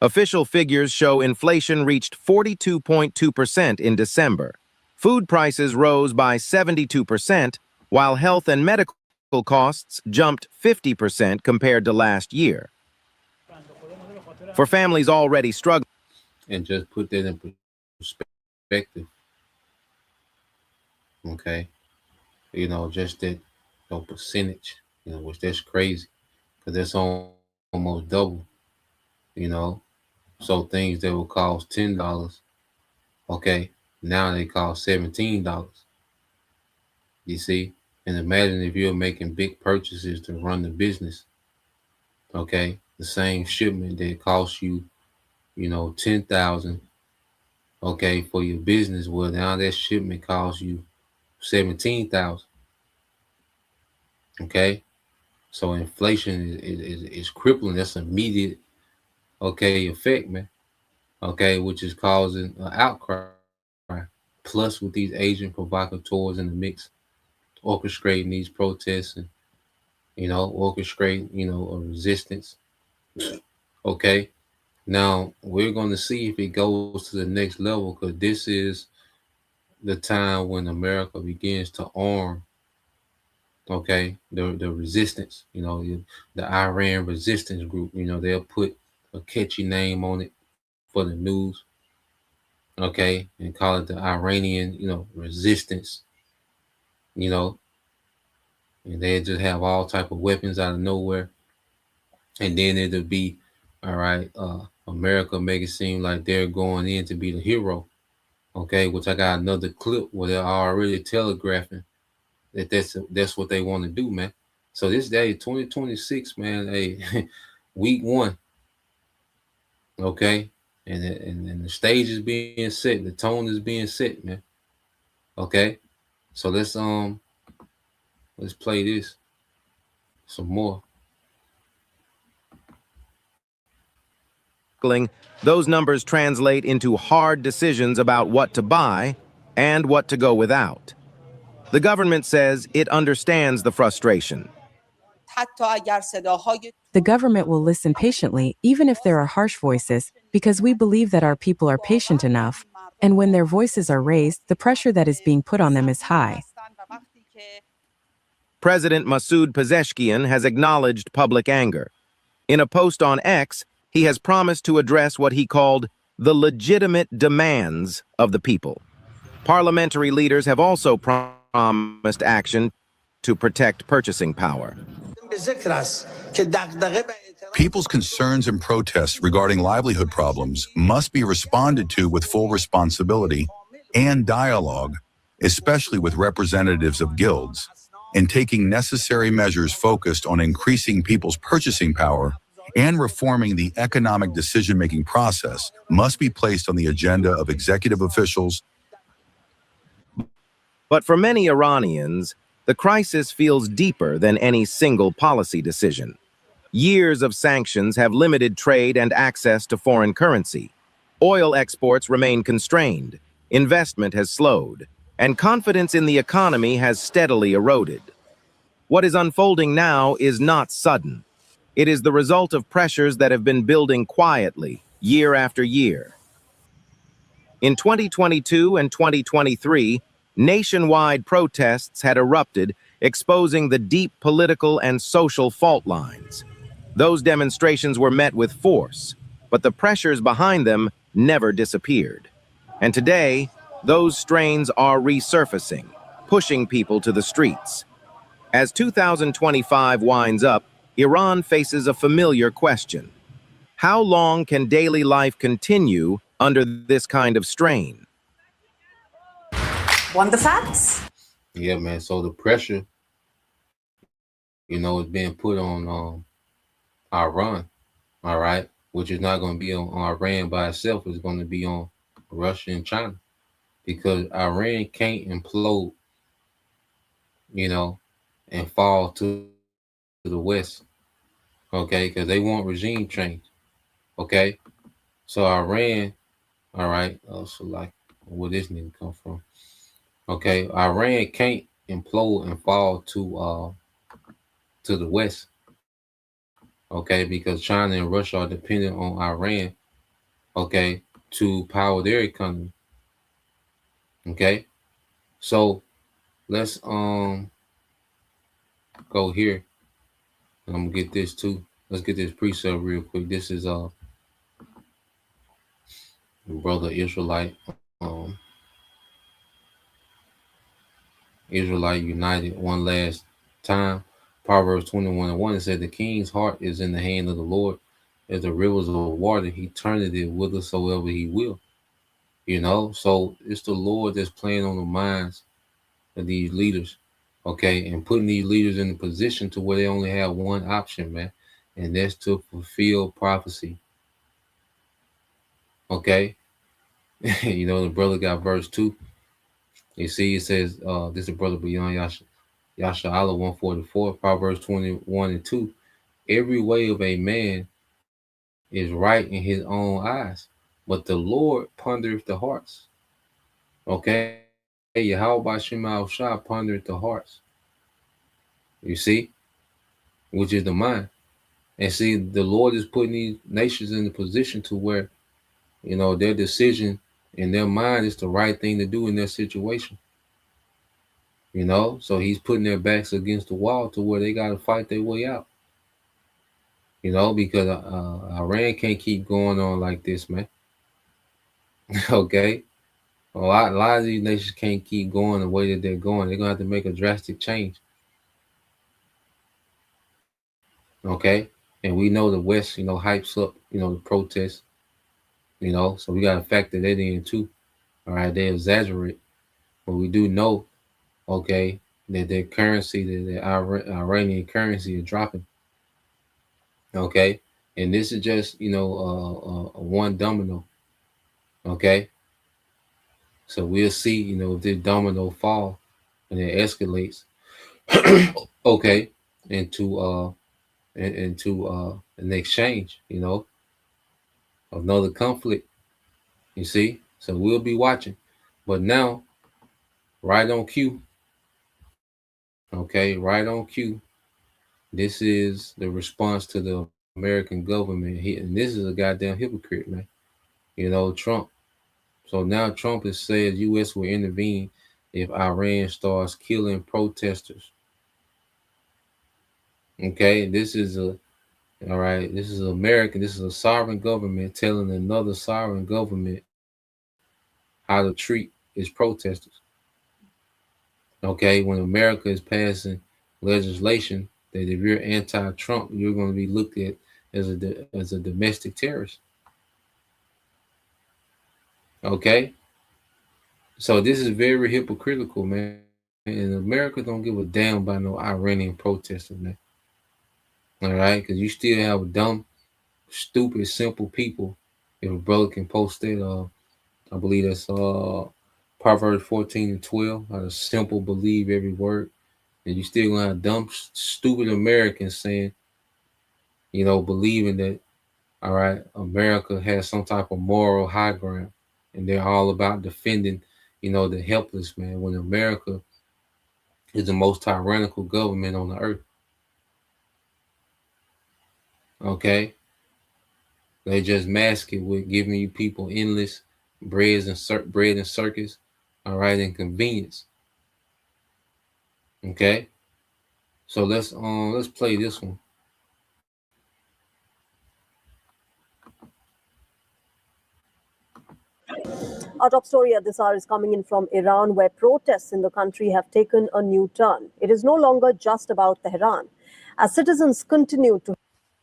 Official figures show inflation reached 42.2% in December. Food prices rose by 72%, while health and medical costs jumped 50% compared to last year. For families already struggling, And just put that in perspective, okay? Just that percentage, which that's crazy because that's almost double, you know. So things that would cost $10, okay, now they cost $17. You see? And imagine if you're making big purchases to run the business, okay? The same shipment that costs you, 10,000, okay, for your business, well now that shipment costs you 17,000. Okay. So inflation is crippling. That's immediate, okay, effect, man. Okay, which is causing an outcry. Plus, with these agent provocateurs in the mix, orchestrating these protests and orchestrating a resistance. Okay, now we're going to see if it goes to the next level because this is the time when America begins to arm. Okay, the resistance. The Iran resistance group. They'll put a catchy name on it for the news. Okay, and call it the Iranian, resistance. You know, and they just have all type of weapons out of nowhere, and then it'll be, all right, America make it seem like they're going in to be the hero. Okay, which I got another clip where they're already telegraphing that that's what they want to do, man. So this day, 2026, man, hey, week one, okay, and the stage is being set, the tone is being set, man. Okay, so let's play this some more. those numbers translate into hard decisions about what to buy and what to go without. The government says it understands the frustration. The government will listen patiently, even if there are harsh voices, because we believe that our people are patient enough, and when their voices are raised, the pressure that is being put on them is high. President Masoud Pezeshkian has acknowledged public anger. In a post on X, he has promised to address what he called the legitimate demands of the people. Parliamentary leaders have also promised action to protect purchasing power. People's concerns and protests regarding livelihood problems must be responded to with full responsibility and dialogue, especially with representatives of guilds, and taking necessary measures focused on increasing people's purchasing power and reforming the economic decision-making process must be placed on the agenda of executive officials. But for many Iranians, the crisis feels deeper than any single policy decision. Years of sanctions have limited trade and access to foreign currency. Oil exports remain constrained, investment has slowed, and confidence in the economy has steadily eroded. What is unfolding now is not sudden. It is the result of pressures that have been building quietly, year after year. In 2022 and 2023, nationwide protests had erupted, exposing the deep political and social fault lines. Those demonstrations were met with force, but the pressures behind them never disappeared. And today, those strains are resurfacing, pushing people to the streets. As 2025 winds up, Iran faces a familiar question. How long can daily life continue under this kind of strain? Want the facts? Yeah, man. So the pressure, is being put on Iran, all right, which is not going to be on Iran by itself. It's going to be on Russia and China because Iran can't implode, and fall to the West, okay, because they want regime change, okay. So Iran, all right, so like where this need to come from, okay, Iran can't implode and fall to the West, okay, because China and Russia are dependent on Iran, okay, to power their economy, okay. So let's go here. And I'm gonna get this too. Let's get this precept real quick. This is brother Israelite, Israelite United one last time. Proverbs 21:1, it said, the king's heart is in the hand of the Lord. As the rivers of water, he turneth it whithersoever he will. You know, so it's the Lord that's playing on the minds of these leaders, okay, and putting these leaders in a position to where they only have one option, man, and that's to fulfill prophecy, okay. You know, the brother got verse 2. You see, it says, this is brother beyond Yasha Allah 144, Proverbs 21:2. Every way of a man is right in his own eyes, but the Lord pondereth the hearts. Okay, Yahweh Shema Shah pondereth the hearts. You see, which is the mind. And see, the Lord is putting these nations in a position to where, you know, their decision in their mind is the right thing to do in their situation. You know, so he's putting their backs against the wall to where they got to fight their way out. You know, because Iran can't keep going on like this, man. Okay, a lot of these nations can't keep going the way that they're going. They're gonna have to make a drastic change. Okay, and we know the West, you know, hypes up, you know, the protests. You know, so we gotta factor that in too. All right, they exaggerate, but we do know, okay, that their currency, that the Iranian currency is dropping. Okay, and this is just, you know, one domino. Okay, so we'll see, you know, if this domino fall and it escalates, okay, into an exchange, you know, another conflict. You see, so we'll be watching. But now, right on cue, okay, right on cue. This is the response to the American government. And this is a goddamn hypocrite, man. You know, Trump. So now Trump has said U.S. will intervene if Iran starts killing protesters. Okay, this is a all right. This is American. This is a sovereign government telling another sovereign government how to treat its protesters. Okay, when America is passing legislation that if you're anti-Trump, you're going to be looked at as a domestic terrorist. Okay, so this is very hypocritical, man. And America don't give a damn about no Iranian protesters, man. All right, because you still have dumb, stupid, simple people. If a brother can post it, I believe that's Proverbs 14:12. How to simple believe every word, and you still gonna have dumb, stupid Americans saying, you know, believing that, all right, America has some type of moral high ground, and they're all about defending, you know, the helpless, man. When America is the most tyrannical government on the earth. Okay, they just mask it with giving you people endless bread and circus, all right, and convenience. Okay, so let's play this one. Our top story at this hour is coming in from Iran, where protests in the country have taken a new turn. It is no longer just about Tehran. As citizens continue to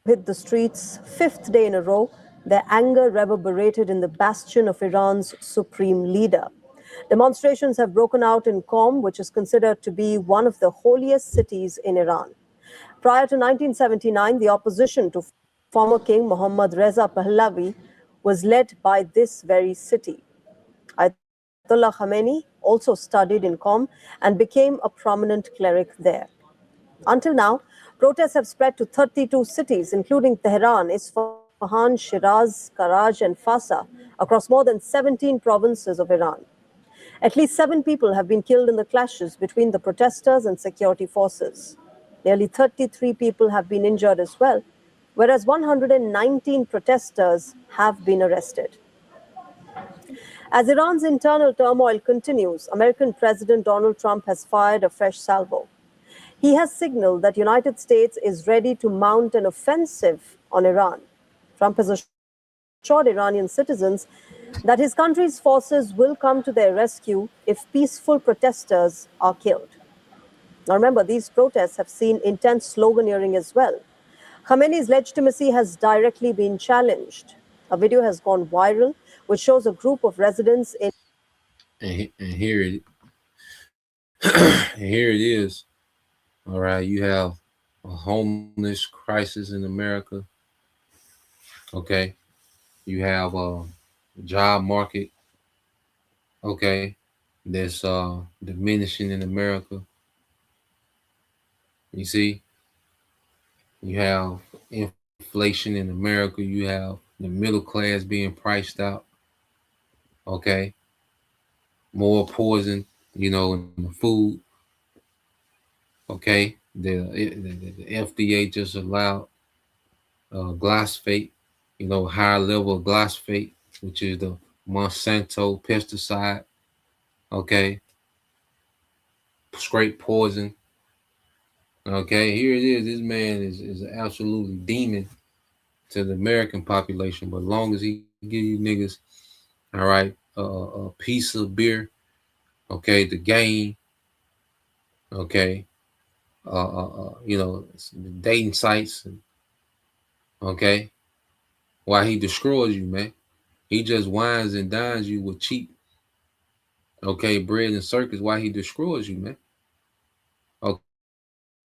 hit the streets, fifth day in a row, their anger reverberated in the bastion of Iran's supreme leader. Demonstrations have broken out in Qom, which is considered to be one of the holiest cities in Iran. Prior to 1979, the opposition to former King Mohammad Reza Pahlavi was led by this very city. Ayatollah Khamenei also studied in Qom and became a prominent cleric there. Until now, protests have spread to 32 cities, including Tehran, Isfahan, Shiraz, Karaj, and Fasa, across more than 17 provinces of Iran. At least 7 people have been killed in the clashes between the protesters and security forces. Nearly 33 people have been injured as well, whereas 119 protesters have been arrested. As Iran's internal turmoil continues, American President Donald Trump has fired a fresh salvo. He has signaled that United States is ready to mount an offensive on Iran. Trump has assured Iranian citizens that his country's forces will come to their rescue if peaceful protesters are killed. Now remember, these protests have seen intense sloganeering as well. Khamenei's legitimacy has directly been challenged. A video has gone viral which shows a group of residents in And here it and here it is. All right, you have a homeless crisis in America. Okay, you have a job market. Okay, that's diminishing in America. You see, you have inflation in America. You have the middle class being priced out. Okay, more poison, in the food. Okay, the FDA just allowed glyphosate, higher level of glyphosate, which is the Monsanto pesticide. Okay, straight poison. Okay, here it is. This man is absolutely demon to the American population. But as long as he give you niggas, all right, a piece of beer, okay, the game, okay, dating sites, okay, why he destroys you, man. He just wines and dines you with cheap, okay, bread and circus. Why he destroys you, man.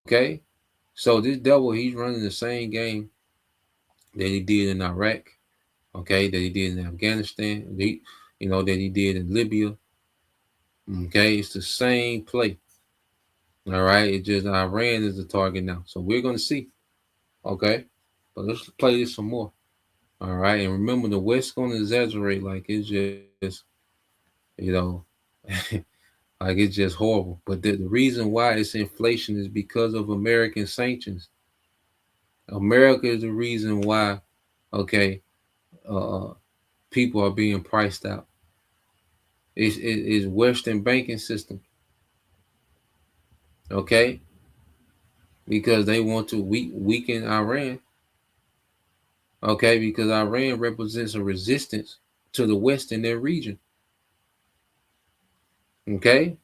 Okay, so this devil, he's running the same game that he did in Iraq, okay, that he did in Afghanistan, that he did in Libya. Okay, it's the same play. All right, it's just Iran is the target now. So we're gonna see. Okay, but let's play this some more. All right, and remember the West gonna exaggerate like it's just, you know, like it's just horrible. But the reason why it's inflation is because of American sanctions. America is the reason why, okay, people are being priced out. It's Western banking system, okay, because they want to weaken Iran, okay, because Iran represents a resistance to the West in their region, okay,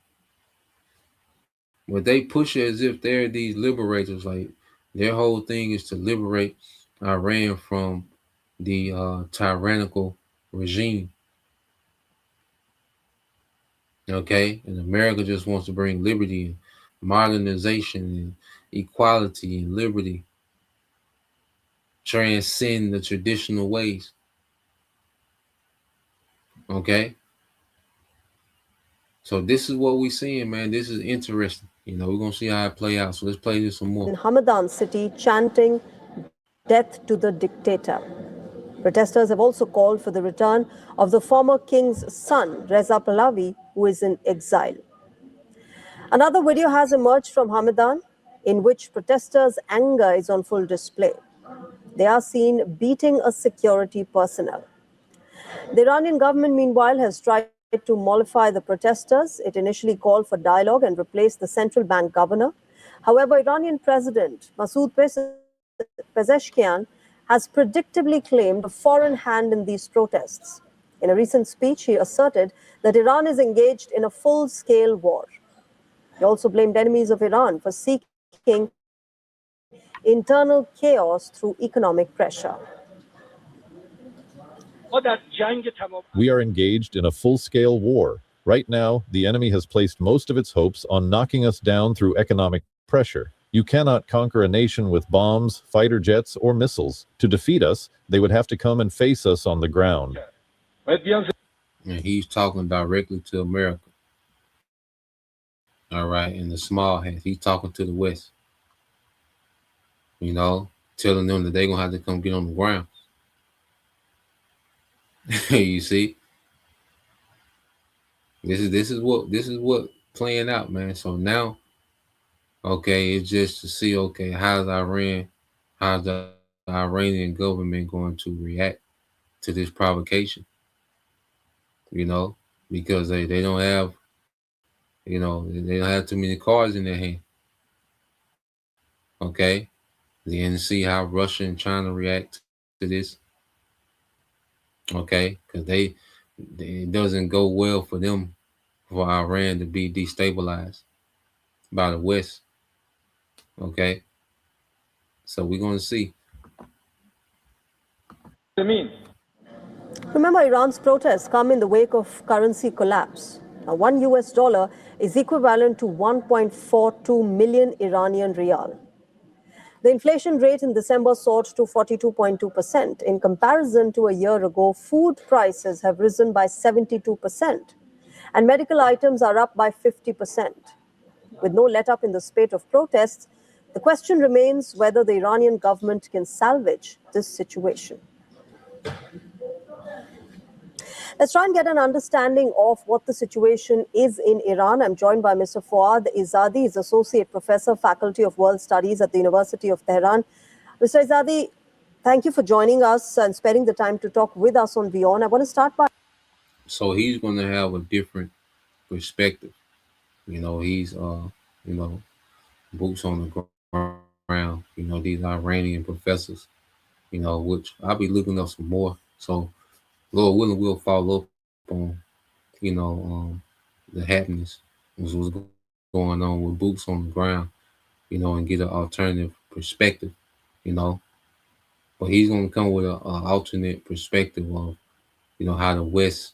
but they push it as if they're these liberators, like their whole thing is to liberate Iran from the tyrannical regime. Okay, and America just wants to bring liberty and modernization and equality and liberty, transcend the traditional ways. Okay, so this is what we're seeing, man. This is interesting. We're gonna see how it play out. So let's play this some more. in Hamadan city chanting death to the dictator. Protesters have also called for the return of the former king's son, Reza Pahlavi, who is in exile. Another video has emerged from Hamadan in which protesters' anger is on full display. They are seen beating a security personnel. The Iranian government, meanwhile, has tried to mollify the protesters. It initially called for dialogue and replaced the central bank governor. However, Iranian President Masoud Pezeshkian has predictably claimed a foreign hand in these protests. In a recent speech, he asserted that Iran is engaged in a full-scale war. He also blamed enemies of Iran for seeking internal chaos through economic pressure. We are engaged in a full-scale war. Right now, the enemy has placed most of its hopes on knocking us down through economic pressure. You cannot conquer a nation with bombs, fighter jets, or missiles. To defeat us, they would have to come and face us on the ground. And he's talking directly to America. All right, in the small hat. He's talking to the West. Telling them that they're gonna have to come get on the ground. You see? This is what playing out, man. So now, okay, it's just to see, okay, how's the Iranian government going to react to this provocation? Because they don't have, they don't have too many cards in their hand. Okay, then see how Russia and China react to this. Okay, because it doesn't go well for them for Iran to be destabilized by the West. Okay, so we're gonna see. Remember, Iran's protests come in the wake of currency collapse. Now, one US dollar is equivalent to 1.42 million Iranian rial. The inflation rate in December soared to 42.2%. In comparison to a year ago, food prices have risen by 72%, and medical items are up by 50%. With no let up in the spate of protests, the question remains whether the Iranian government can salvage this situation. Let's try and get an understanding of what the situation is in Iran. I'm joined by Mr. Fouad Izadi. He's Associate Professor, Faculty of World Studies at the University of Tehran. Mr. Izadi, thank you for joining us and spending the time to talk with us on Beyond. I want to start by... So he's gonna have a different perspective. He's boots on the ground. These Iranian professors. Which I'll be looking up some more. So Lord willing, we'll follow up on the happenings, what's going on with boots on the ground. And get an alternative perspective. You know, but he's gonna come with a alternate perspective of how the West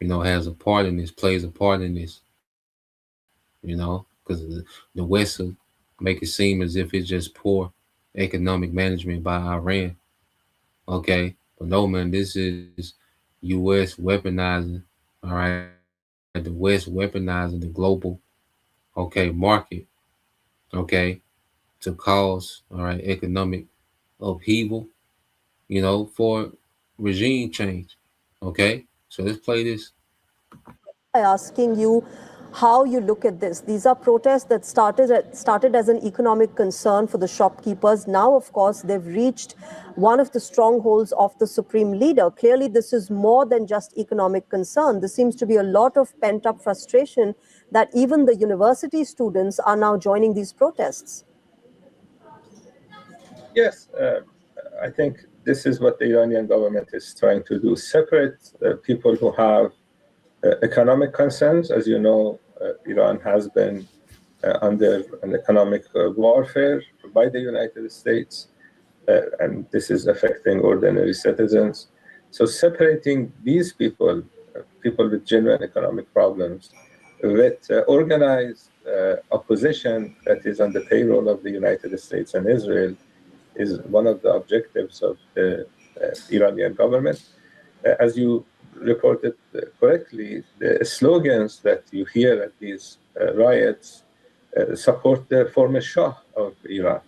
has a part in this, plays a part in this. Because the West will make it seem as if it's just poor economic management by Iran. Okay, but no, man, this is U.S. weaponizing. All right, the West weaponizing the global, market. Okay, to cause economic upheaval. For regime change. Okay, so let's play this. by asking you how you look at this. These are protests that started as an economic concern for the shopkeepers. Now, of course, they've reached one of the strongholds of the supreme leader. Clearly, this is more than just economic concern. There seems to be a lot of pent-up frustration that even the university students are now joining these protests. Yes, I think this is what the Iranian government is trying to do. Separate people who have economic concerns. As you know, Iran has been under an economic warfare by the United States, and this is affecting ordinary citizens. So separating these people, people with genuine economic problems, with organized opposition that is on the payroll of the United States and Israel, is one of the objectives of the Iranian government. As you reported correctly, the slogans that you hear at these riots support the former Shah of Iran.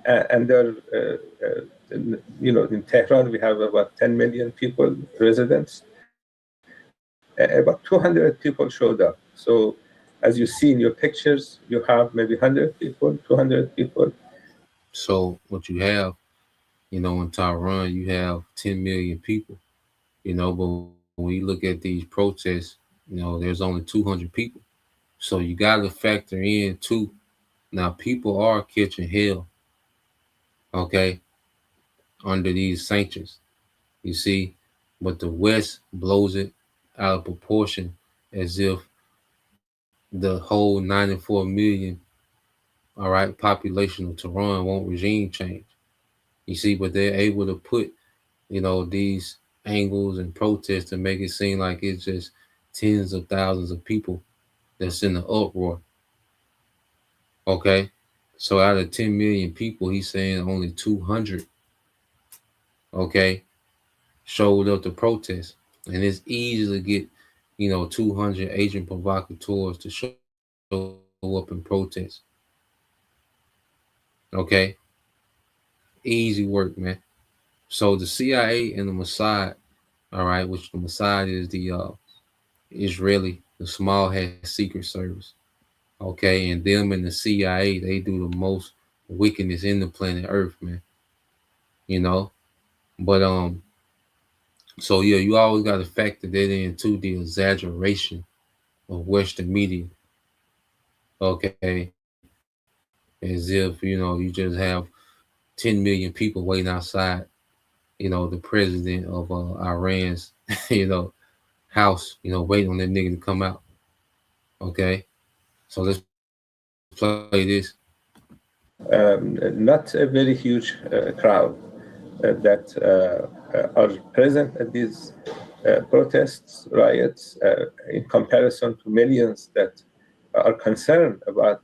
And there, in Tehran, we have about 10 million people, residents. About 200 people showed up. So as you see in your pictures, you have maybe 100 people, 200 people. So what you have, in Tehran, you have 10 million people, but when you look at these protests, there's only 200 people. So you got to factor in too. Now people are catching hell, okay, under these sanctions. You see, but the West blows it out of proportion as if the whole 94 million, population of Tehran want regime change. You see, but they're able to put, these angles and protests to make it seem like it's just tens of thousands of people that's in the uproar. Okay. So out of 10 million people, he's saying only 200, okay, showed up to protest. And it's easy to get, 200 agent provocateurs to show up and protest. Okay. Easy work, man. So the CIA and the Mossad, which the Mossad is the Israeli, the small hat secret service. Okay, and them and the CIA, they do the most wickedness in the planet Earth, man. You know, but so yeah, you always got to factor that into the exaggeration of Western media. Okay, as if you just have 10 million people waiting outside the president of Iran's you know house, waiting on that nigga to come out. Okay, so let's play this. Not a very huge crowd that are present at these protests, riots, in comparison to millions that are concerned about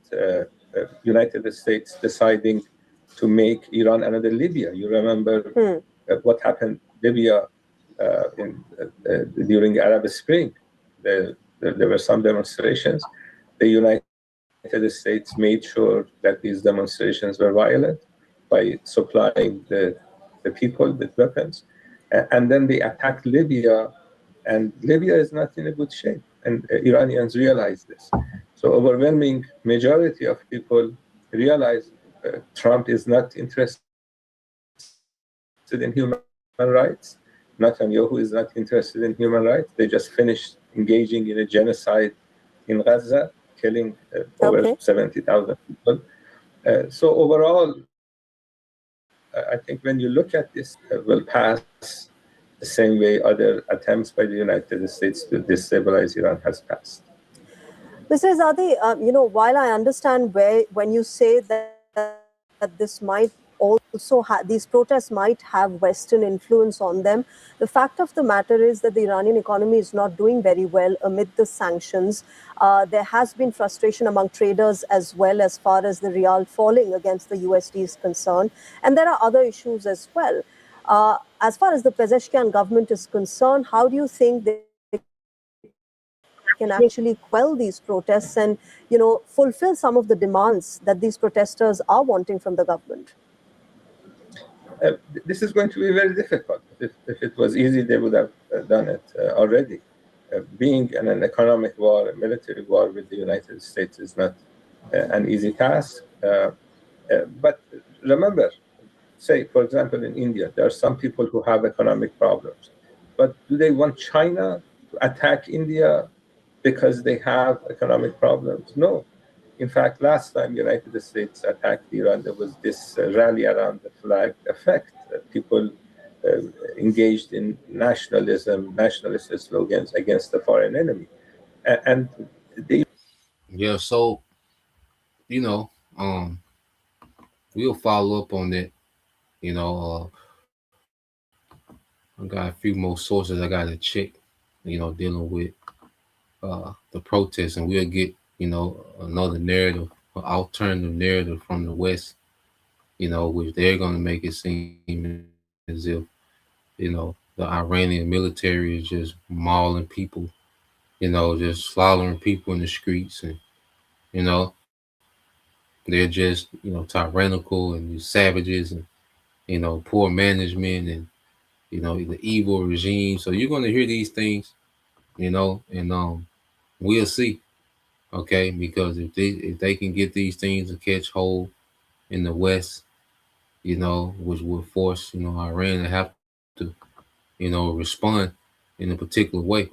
United States deciding to make Iran another Libya. You remember what happened in Libya during the Arab Spring. There were some demonstrations. The United States made sure that these demonstrations were violent by supplying the people with weapons. And then they attacked Libya, and Libya is not in a good shape. And Iranians realize this. So overwhelming majority of people realize Trump is not interested in human rights. Netanyahu is not interested in human rights. They just finished engaging in a genocide in Gaza, killing over 70,000 people. So overall, I think when you look at this, will pass the same way other attempts by the United States to destabilize Iran has passed. Mr. Azadi, while I understand when you say that this might also these protests might have Western influence on them, the fact of the matter is that the Iranian economy is not doing very well amid the sanctions. There has been frustration among traders as well, as far as the rial falling against the USD is concerned. And there are other issues as well. As far as the Pezeshkian government is concerned, how do you think they can actually quell these protests and, fulfill some of the demands that these protesters are wanting from the government? This is going to be very difficult. If it was easy, they would have done it already. Being in an economic war, a military war with the United States is not an easy task. But remember, say, for example, in India, there are some people who have economic problems. But do they want China to attack India because they have economic problems? No. In fact, last time United States attacked Iran, there was this rally around the flag effect. People engaged in nationalism, nationalist slogans against the foreign enemy. And they... Yeah, so we'll follow up on that. I got a few more sources I gotta check, dealing with the protests, and we'll get, another narrative, alternative narrative from the West, which they're gonna make it seem as if, the Iranian military is just mauling people, just slaughtering people in the streets, and you know, they're just, tyrannical and savages, and poor management, and the evil regime. So you're gonna hear these things, and we'll see. Okay, because if they can get these things to catch hold in the West, which would force Iran to have to respond in a particular way.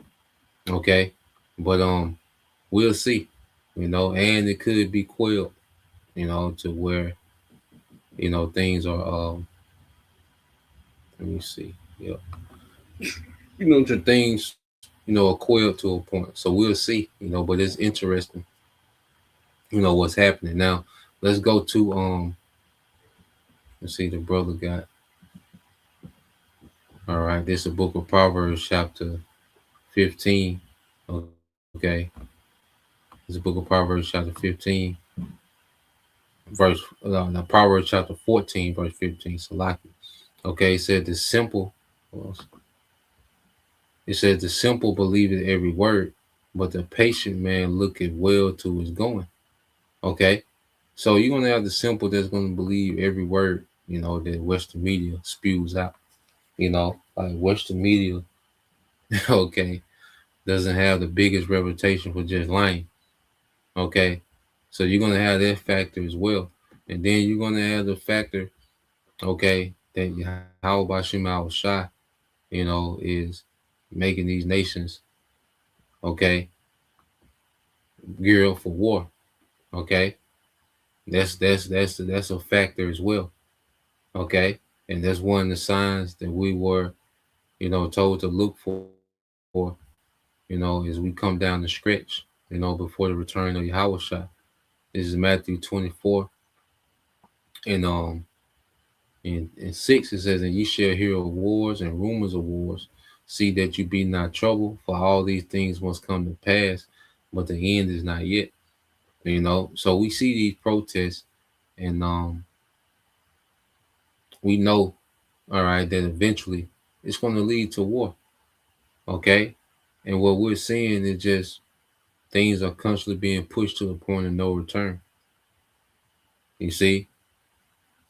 Okay, but we'll see. And it could be quelled. To where things are. Let me see. Yeah, to things are quelled to a point. So we'll see. But it's interesting. What's happening now. Let's go to let's see, the brother got. All right, this is the book of Proverbs, chapter 15. Okay. This is the book of Proverbs, chapter 15, Proverbs, chapter 14, verse 15. Salaki. Okay, it said the simple, believeth every word, but the patient man looketh well to his going. Okay. So you're going to have the simple that's going to believe every word, that Western media spews out. Like Western media, okay, doesn't have the biggest reputation for just lying. Okay. So you're going to have that factor as well. And then you're going to have the factor, okay, that how about Shema Shah, is making these nations, okay, gear up for war. Okay. That's a factor as well. Okay, and that's one of the signs that we were, told to look for, as we come down the stretch, before the return of Yahushua. This is Matthew 24 and in 6 it says, "And ye shall hear of wars and rumors of wars. See that you be not troubled, for all these things must come to pass, but the end is not yet." So we see these protests, and we know, all right, that eventually it's going to lead to war. Okay, and what we're seeing is just things are constantly being pushed to the point of no return. You see,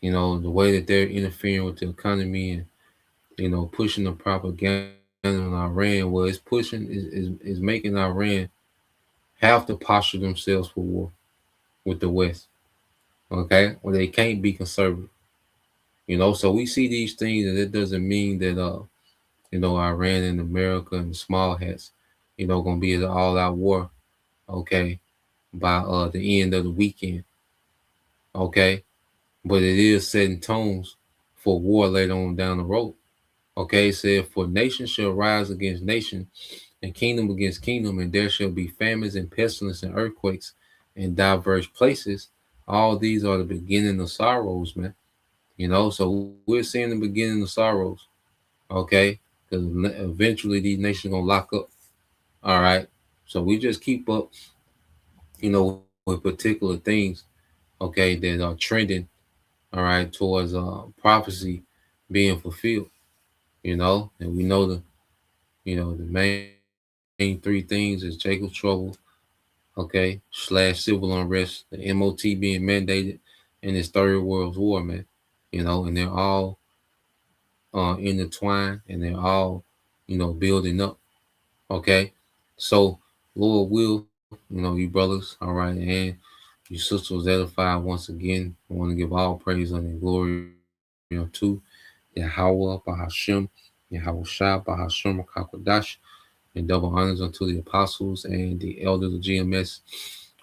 the way that they're interfering with the economy and pushing the propaganda on Iran, well, it's pushing is making Iran have to posture themselves for war with the West. Okay, well, they can't be conservative. So we see these things, and it doesn't mean that Iran and America and small hats, gonna be at an all-out war. Okay, by the end of the weekend. Okay, but it is setting tones for war later on down the road. Okay, it said, "For nation shall rise against nation, and kingdom against kingdom, and there shall be famines and pestilence and earthquakes in diverse places. All these are the beginning of sorrows, man." So we're seeing the beginning of sorrows. Okay, because eventually these nations gonna lock up. All right, so we just keep up, with particular things. Okay, that are trending. All right, towards prophecy being fulfilled. And we know the main three things is Jacob's trouble, okay, / civil unrest, the MOT being mandated, and this third world war, man. And they're all intertwined, and they're all, building up. Okay, so Lord will, you brothers, all right, and you sisters was edified once again. I want to give all praise and glory to Yahweh, Bahashem, Yahweh Shah, Bahashem, Kakwadash, and double honors unto the apostles and the elders of GMS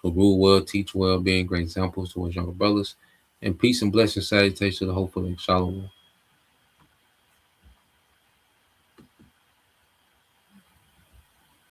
who rule well, teach well, being great examples towards younger brothers. And peace and blessings, salutations to the hopeful and shalom.